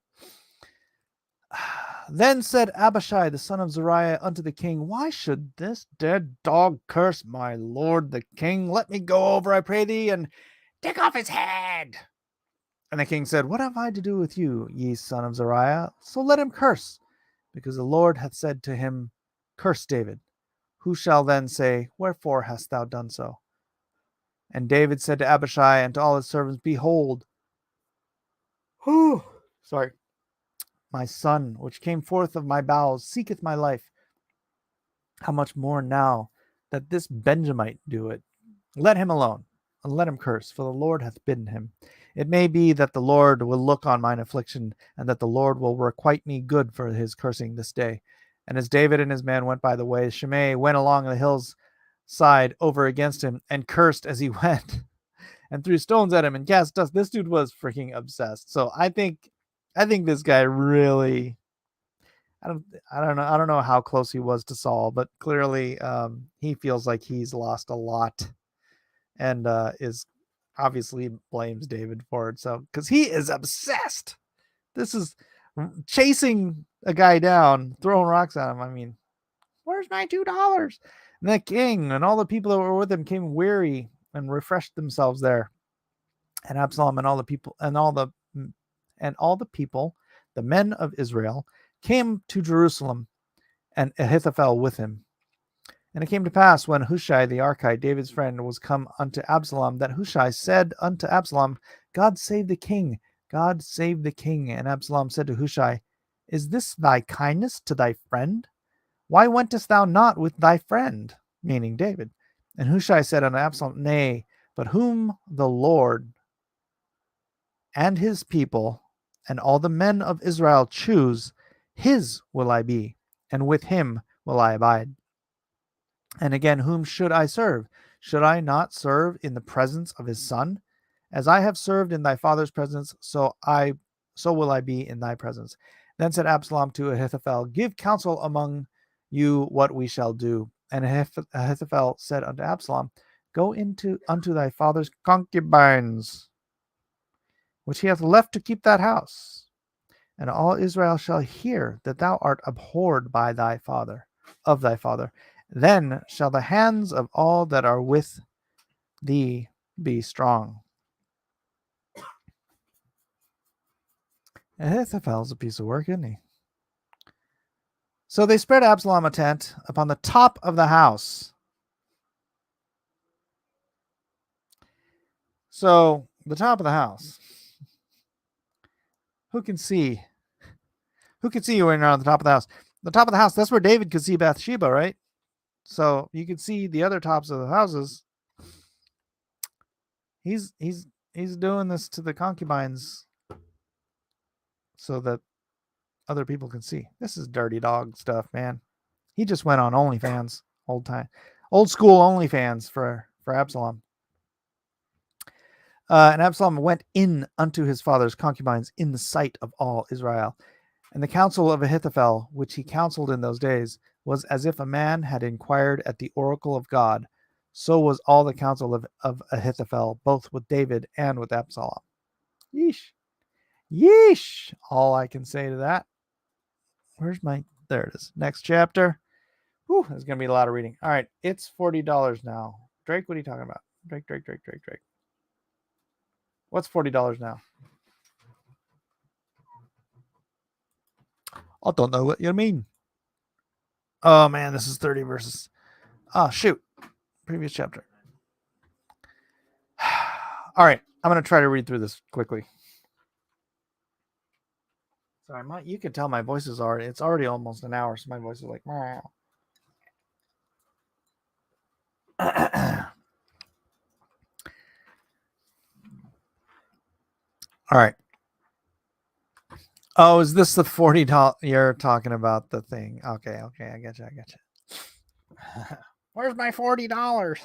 Then said Abishai, the son of Zeruiah, unto the king, Why should this dead dog curse my lord the king? Let me go over, I pray thee, and take off his head. And the king said, What have I to do with you, ye son of Zeruiah? So let him curse, because the Lord hath said to him, Curse David. Who shall then say, Wherefore hast thou done so? And David said to Abishai and to all his servants, Behold, my son, which came forth of my bowels, seeketh my life. How much more now that this Benjamite do it? Let him alone, and let him curse, for the Lord hath bidden him. It may be that the Lord will look on mine affliction, and that the Lord will requite me good for his cursing this day. And as David and his men went by the way, Shimei went along the hill's side over against him, and cursed as he went, and threw stones at him and cast dust. This dude was freaking obsessed. So I think this guy really, I don't know how close he was to Saul, but clearly he feels like he's lost a lot, and is obviously blames David for it. So because he is obsessed, this is chasing a guy down, throwing rocks at him. I mean, where's my $2? And the king and all the people that were with him came weary and refreshed themselves there. And Absalom and all the people the men of Israel, came to Jerusalem, and Ahithophel with him. And it came to pass, when Hushai the Archite, David's friend, was come unto Absalom, that Hushai said unto Absalom, God save the king, God save the king. And Absalom said to Hushai, Is this thy kindness to thy friend? Why wentest thou not with thy friend? Meaning David. And Hushai said unto Absalom, Nay, but whom the Lord and his people and all the men of Israel choose, his will I be, and with him will I abide. And again, whom should I serve? Should I not serve in the presence of his son? As I have served in thy father's presence, so will I be in thy presence. Then said Absalom to Ahithophel, Give counsel among you what we shall do. And Ahithophel said unto Absalom, Go unto thy father's concubines, which he hath left to keep that house, and all Israel shall hear that thou art abhorred by thy father, of thy father. Then shall the hands of all that are with thee be strong. Ahithophel's a piece of work, isn't he? So they spread Absalom a tent upon the top of the house. So the top of the house. Who can see? Who can see you when you're on the top of the house? The top of the house, that's where David could see Bathsheba, right? So you can see the other tops of the houses. He's doing this to the concubines so that other people can see. This is dirty dog stuff, man. He just went on OnlyFans, old school OnlyFans for Absalom. And Absalom went in unto his father's concubines in the sight of all Israel. And the counsel of Ahithophel, which he counseled in those days, was as if a man had inquired at the oracle of God. So was all the counsel of Ahithophel, both with David and with Absalom. Yeesh. Yeesh. All I can say to that. There it is. Next chapter. Whew, there's going to be a lot of reading. All right. It's $40 now. Drake, what are you talking about? Drake. What's $40 now? I don't know what you mean. Oh, man, this is 30 verses. Oh, shoot. Previous chapter. All right. I'm going to try to read through this quickly. Sorry, you can tell my voice is already, it's already almost an hour, so my voice is like, wow. All right. Oh, is this the $40? You're talking about the thing. Okay. I got you. Where's my $40?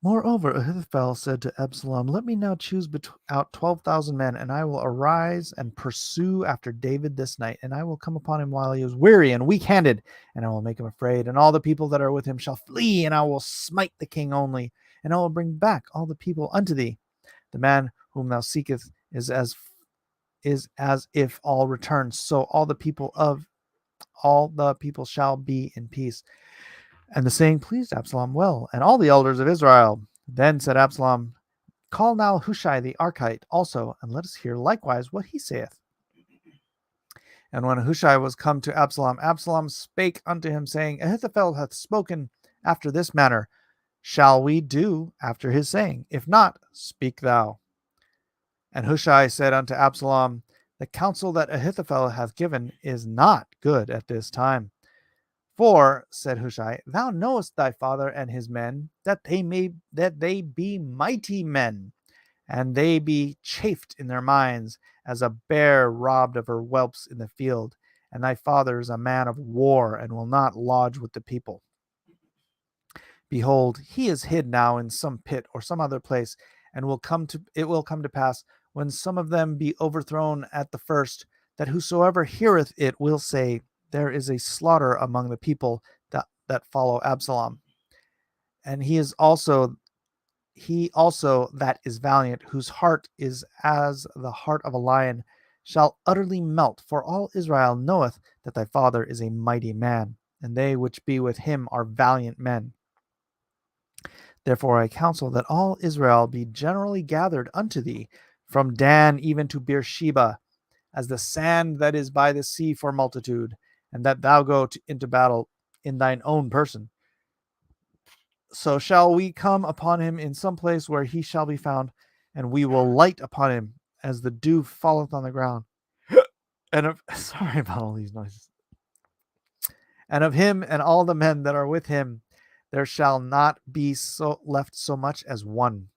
Moreover, Ahithophel said to Absalom, Let me now choose out 12,000 men, and I will arise and pursue after David this night, and I will come upon him while he is weary and weak-handed, and I will make him afraid, and all the people that are with him shall flee, and I will smite the king only, and I will bring back all the people unto thee. The man whom thou seekest is as if all return, so all the people shall be in peace. And the saying pleased Absalom well, and all the elders of Israel. Then said Absalom, Call now Hushai the Archite also, and let us hear likewise what he saith. And when Hushai was come to Absalom, Absalom spake unto him, saying, Ahithophel hath spoken after this manner. Shall we do after his saying? If not, speak thou. And Hushai said unto Absalom, The counsel that Ahithophel hath given is not good at this time. For, said Hushai, thou knowest thy father and his men, that they be mighty men, and they be chafed in their minds, as a bear robbed of her whelps in the field. And thy father is a man of war, and will not lodge with the people. Behold, he is hid now in some pit or some other place, and it will come to pass, when some of them be overthrown at the first, that whosoever heareth it will say, There is a slaughter among the people that follow Absalom. And he also that is valiant, whose heart is as the heart of a lion, shall utterly melt, for all Israel knoweth that thy father is a mighty man, and they which be with him are valiant men. Therefore I counsel that all Israel be generally gathered unto thee, from Dan even to Beersheba, as the sand that is by the sea for multitude, and that thou go into battle in thine own person. So shall we come upon him in some place where he shall be found, and we will light upon him as the dew falleth on the ground. And of, sorry about all these noises. And of him and all the men that are with him, there shall not be left so much as one.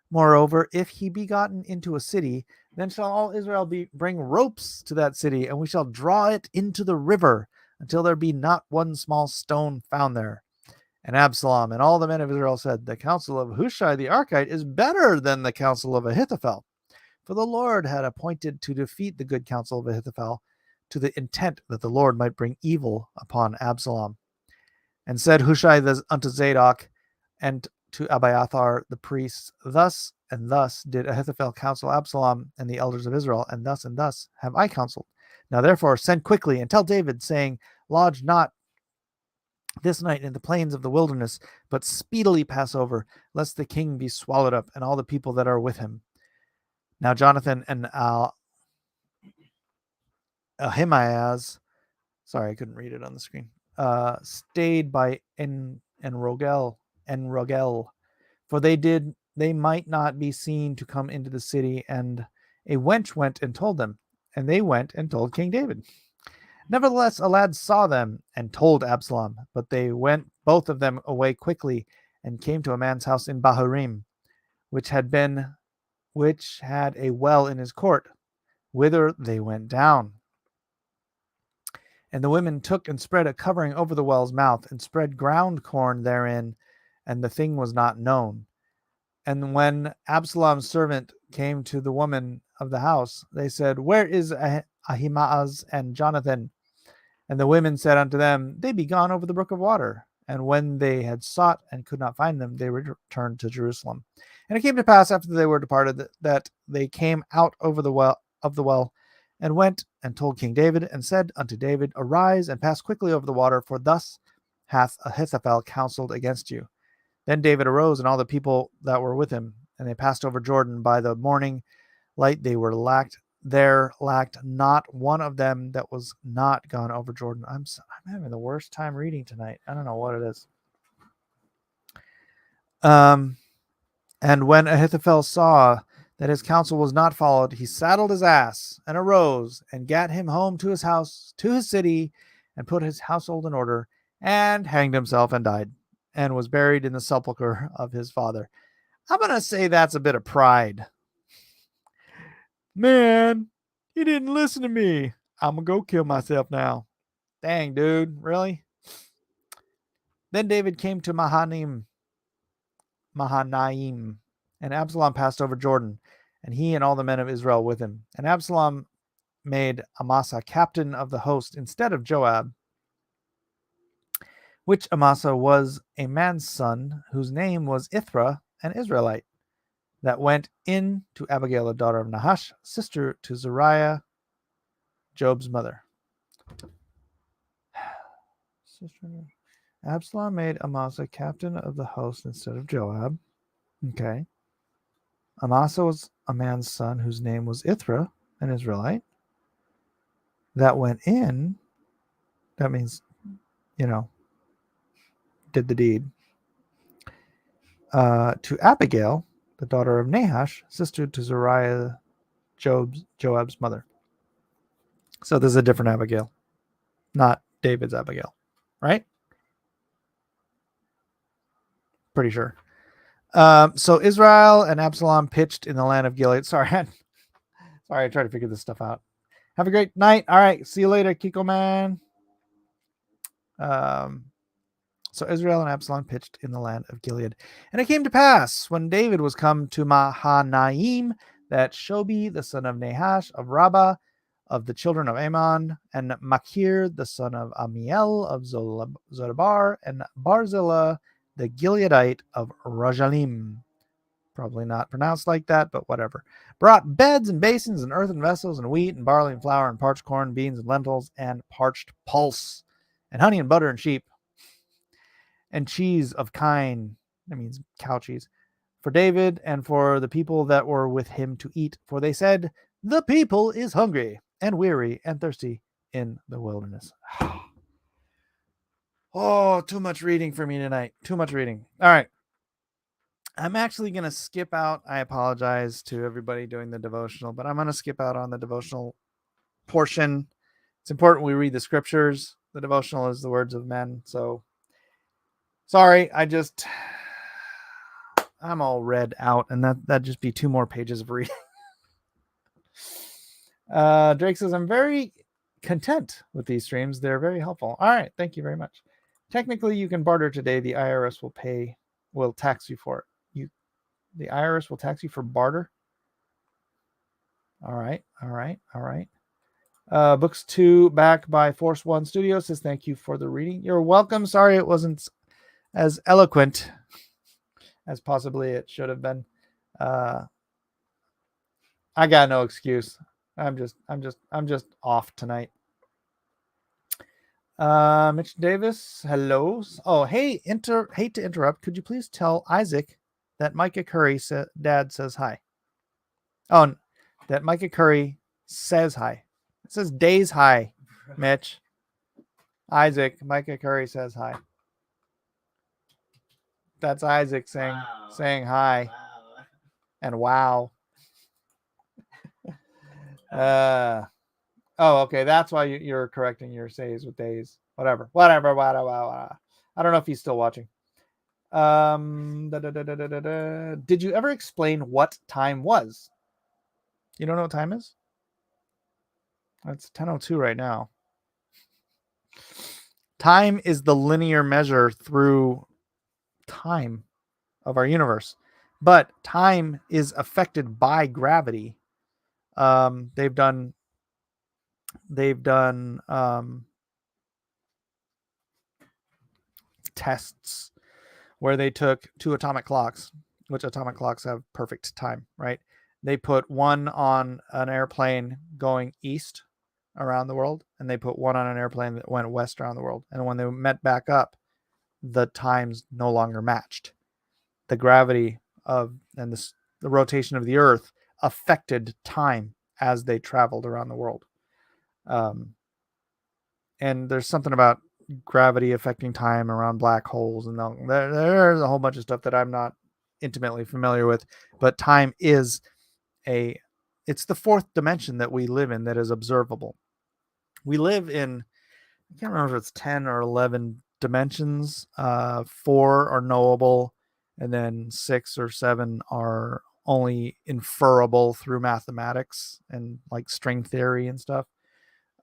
Moreover, if he be gotten into a city, then shall all Israel bring ropes to that city, and we shall draw it into the river until there be not one small stone found there. And Absalom and all the men of Israel said, the counsel of Hushai the Archite is better than the counsel of Ahithophel. For the Lord had appointed to defeat the good counsel of Ahithophel, to the intent that the Lord might bring evil upon Absalom. And said Hushai unto Zadok and to Abiathar the priests, thus and thus did Ahithophel counsel Absalom and the elders of Israel, and thus have I counseled. Now therefore send quickly and tell David, saying, lodge not this night in the plains of the wilderness, but speedily pass over, lest the king be swallowed up, and all the people that are with him. Now Jonathan and Ahimaaz, sorry, I couldn't read it on the screen, stayed by Enrogel, for they might not be seen to come into the city, and a wench went and told them, and they went and told King David. Nevertheless, a lad saw them and told Absalom, but they went both of them away quickly and came to a man's house in Bahurim, which had a well in his court, whither they went down. And the women took and spread a covering over the well's mouth, and spread ground corn therein, and the thing was not known. And when Absalom's servant came to the woman of the house, they said, where is Ahimaaz and Jonathan? And the women said unto them, they be gone over the brook of water. And when they had sought and could not find them, they returned to Jerusalem. And it came to pass after they were departed that they came out over the well and went and told King David, and said unto David, arise and pass quickly over the water, for thus hath Ahithophel counseled against you. Then David arose, and all the people that were with him, and they passed over Jordan. By the morning light they were lacked not one of them that was not gone over Jordan. I'm having the worst time reading tonight. I don't know what it is. And when Ahithophel saw that his counsel was not followed, he saddled his ass and arose and gat him home to his house, to his city, and put his household in order, and hanged himself and died, and was buried in the sepulchre of his father. I'm going to say that's a bit of pride. Man, you didn't listen to me. I'm going to go kill myself now. Dang, dude, really? Then David came to Mahanaim, and Absalom passed over Jordan, and he and all the men of Israel with him. And Absalom made Amasa captain of the host instead of Joab, which Amasa was a man's son, whose name was Ithra, an Israelite, that went in to Abigail, the daughter of Nahash, sister to Zeruiah, Job's mother. Absalom made Amasa captain of the host instead of Joab. Okay. Amasa was a man's son whose name was Ithra, an Israelite, that went in. That means, did the deed. To Abigail, the daughter of Nahash, sister to Zeruiah, Joab's mother. So there's a different Abigail, not David's Abigail, right? Pretty sure. So Israel and Absalom pitched in the land of Gilead. Sorry, I tried to figure this stuff out. Have a great night. All right, see you later, Kiko man. So Israel and Absalom pitched in the land of Gilead. And it came to pass, when David was come to Mahanaim, that Shobi, the son of Nahash, of Rabbah, of the children of Ammon, and Machir, the son of Amiel, of Zodabar, and Barzillai, the Gileadite of Rajalim, probably not pronounced like that, but whatever, brought beds and basins and earthen vessels and wheat and barley and flour and parched corn, beans and lentils and parched pulse and honey and butter and sheep. and cheese of kine, that means cow cheese, for David and for the people that were with him to eat. For they said, the people is hungry and weary and thirsty in the wilderness. Oh, too much reading for me tonight. Too much reading. All right. I'm actually going to skip out. I apologize to everybody doing the devotional, but I'm going to skip out on the devotional portion. It's important we read the scriptures. The devotional is the words of men. So sorry, I'm all read out, and that'd just be 2 more pages of reading. Drake says, I'm very content with these streams. They're very helpful. All right. Thank you very much. Technically, you can barter today. The IRS will tax you for it. The IRS will tax you for barter. All right. Books 2 back by Force One Studios says, thank you for the reading. You're welcome. Sorry it wasn't as eloquent as possibly it should have been. I got no excuse. I'm just off tonight. Mitch Davis, hello. Oh, hey, hate to interrupt. Could you please tell Isaac that Micah Curry dad says hi? Oh, that Micah Curry says hi. It says days hi, Mitch. Isaac, Micah Curry says hi. That's Isaac saying hi. Wow. And wow. Oh, okay. That's why you're correcting your says with days. Whatever. I don't know if he's still watching. Did you ever explain what time was? You don't know what time is? It's 10:02 right now. Time is the linear measure through time of our universe, but time is affected by gravity. They've done tests where they took 2 atomic clocks, which atomic clocks have perfect time, right? They put one on an airplane going east around the world, and they put one on an airplane that went west around the world. And when they met back up, the times no longer matched. The gravity and the rotation of the Earth affected time as they traveled around the world. And there's something about gravity affecting time around black holes, and there's a whole bunch of stuff that I'm not intimately familiar with, but time is it's the 4th dimension that we live in that is observable. We live in, I can't remember if it's 10 or 11 dimensions. 4 are knowable, and then 6 or 7 are only inferable through mathematics and like string theory and stuff.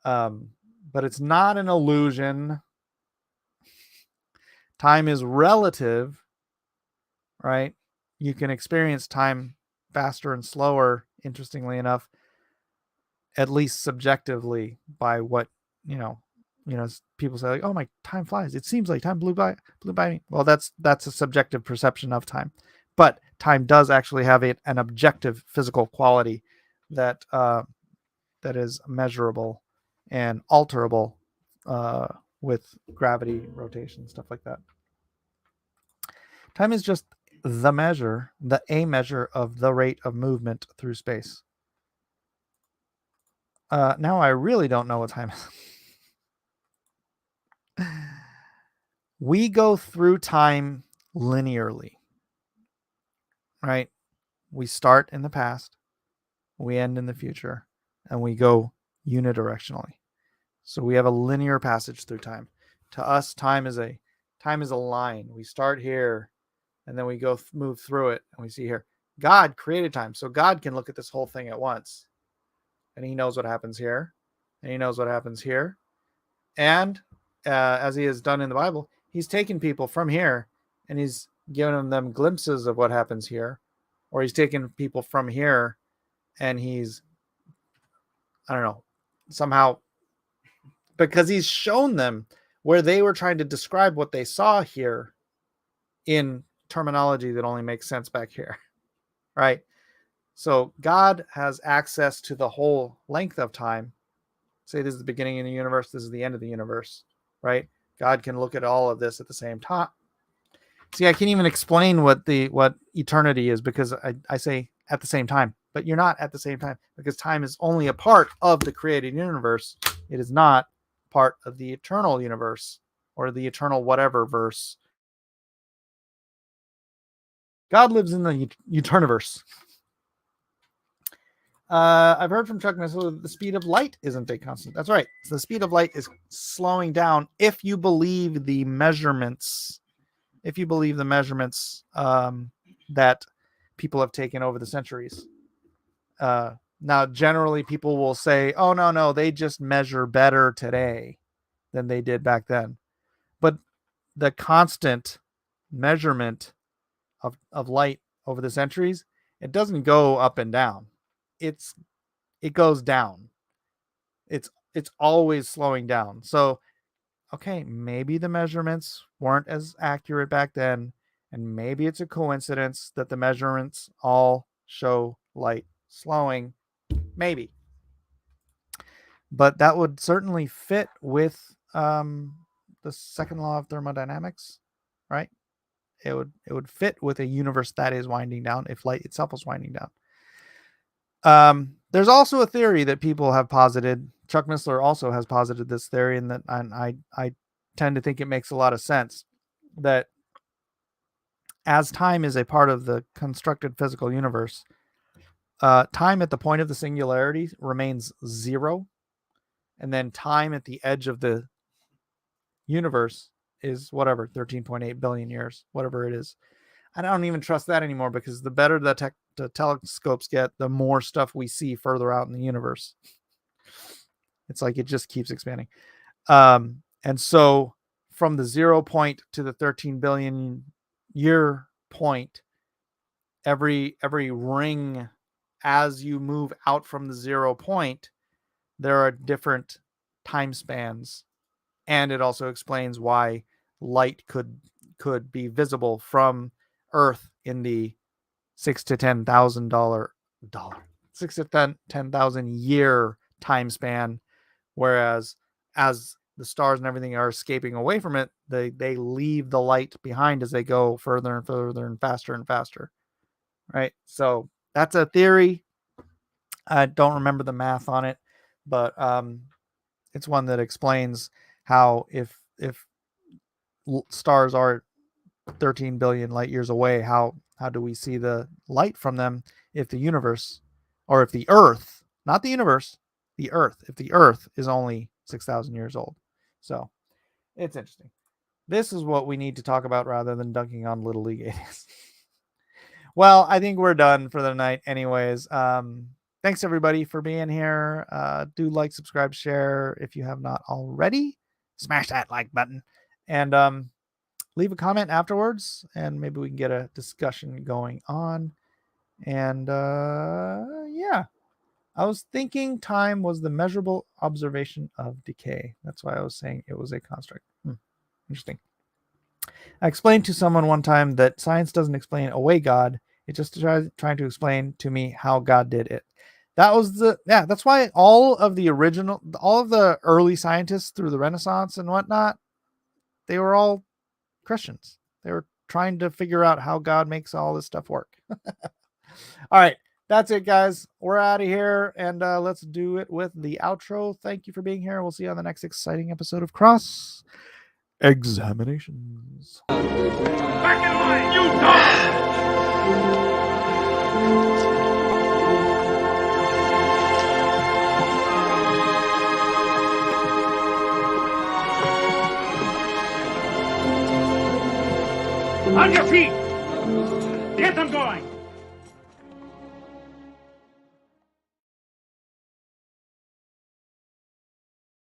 But it's not an illusion. Time is relative, right? You can experience time faster and slower, interestingly enough, at least subjectively, by what, people say, like, oh, my time flies. It seems like time blew by me. Well, that's a subjective perception of time. But time does actually have an objective physical quality that is measurable and alterable with gravity, rotation, stuff like that. Time is just a measure of the rate of movement through space. Now I really don't know what time is. We go through time linearly, right? We start in the past, we end in the future, and we go unidirectionally. So we have a linear passage through time. To us, time is a line. We start here, and then we move through it, and we see here. God created time, so God can look at this whole thing at once, and he knows what happens here, and he knows what happens here. And as he has done in the Bible, he's taken people from here, and he's given them glimpses of what happens here, or he's taken people from here, and he's, I don't know, somehow, because he's shown them where they were trying to describe what they saw here in terminology that only makes sense back here, right? So God has access to the whole length of time. Say this is the beginning of the universe, this is the end of the universe, right? God can look at all of this at the same time. See, I can't even explain what eternity is because I say at the same time, but you're not at the same time because time is only a part of the created universe. It is not part of the eternal universe or the eternal whatever verse. God lives in the eterniverse. I've heard from Chuck Missile that the speed of light isn't a constant. That's right. So the speed of light is slowing down if you believe the measurements. If you believe the measurements that people have taken over the centuries. Now, generally, people will say, oh, no, they just measure better today than they did back then. But the constant measurement of light over the centuries, it doesn't go up and down. It goes down. It's always slowing down. So, okay, maybe the measurements weren't as accurate back then, and maybe it's a coincidence that the measurements all show light slowing. Maybe. But that would certainly fit with the second law of thermodynamics, right? It would fit with a universe that is winding down if light itself was winding down. There's also a theory that people have posited. Chuck Missler also has posited this theory, and that I tend to think it makes a lot of sense that as time is a part of the constructed physical universe, time at the point of the singularity remains zero, and then time at the edge of the universe is whatever, 13.8 billion years, whatever it is. I don't even trust that anymore because the better the telescopes get, the more stuff we see further out in the universe. It's like it just keeps expanding. And so from the 0 point to the 13 billion year point, every ring as you move out from the 0 point, there are different time spans. And it also explains why light could be visible from Earth in the 6 to 10,000 year time span, whereas as the stars and everything are escaping away from it, they leave the light behind as they go further and further and faster, right? So that's a theory. I don't remember the math on it, but it's one that explains how if stars are 13 billion light years away, how do we see the light from them if the universe, or if the Earth, not the universe, the Earth, if the Earth is only 6,000 years old. So it's interesting. This is what we need to talk about rather than dunking on Little League atheists. Well, I think we're done for the night anyways. Thanks everybody for being here. Do like, subscribe, share if you have not already. Smash that like button. And leave a comment afterwards, and maybe we can get a discussion going on. And yeah, I was thinking time was the measurable observation of decay. That's why I was saying it was a construct. Interesting. I explained to someone one time that science doesn't explain away God. It just trying to explain to me how God did it. That's why all of the early scientists through the Renaissance and whatnot, they were all Christians. They were trying to figure out how God makes all this stuff work. All right, that's it, guys. We're out of here, and let's do it with the outro. Thank you for being here. We'll see you on the next exciting episode of Cross Examinations. Back in line, you dog! On your feet! Get them going!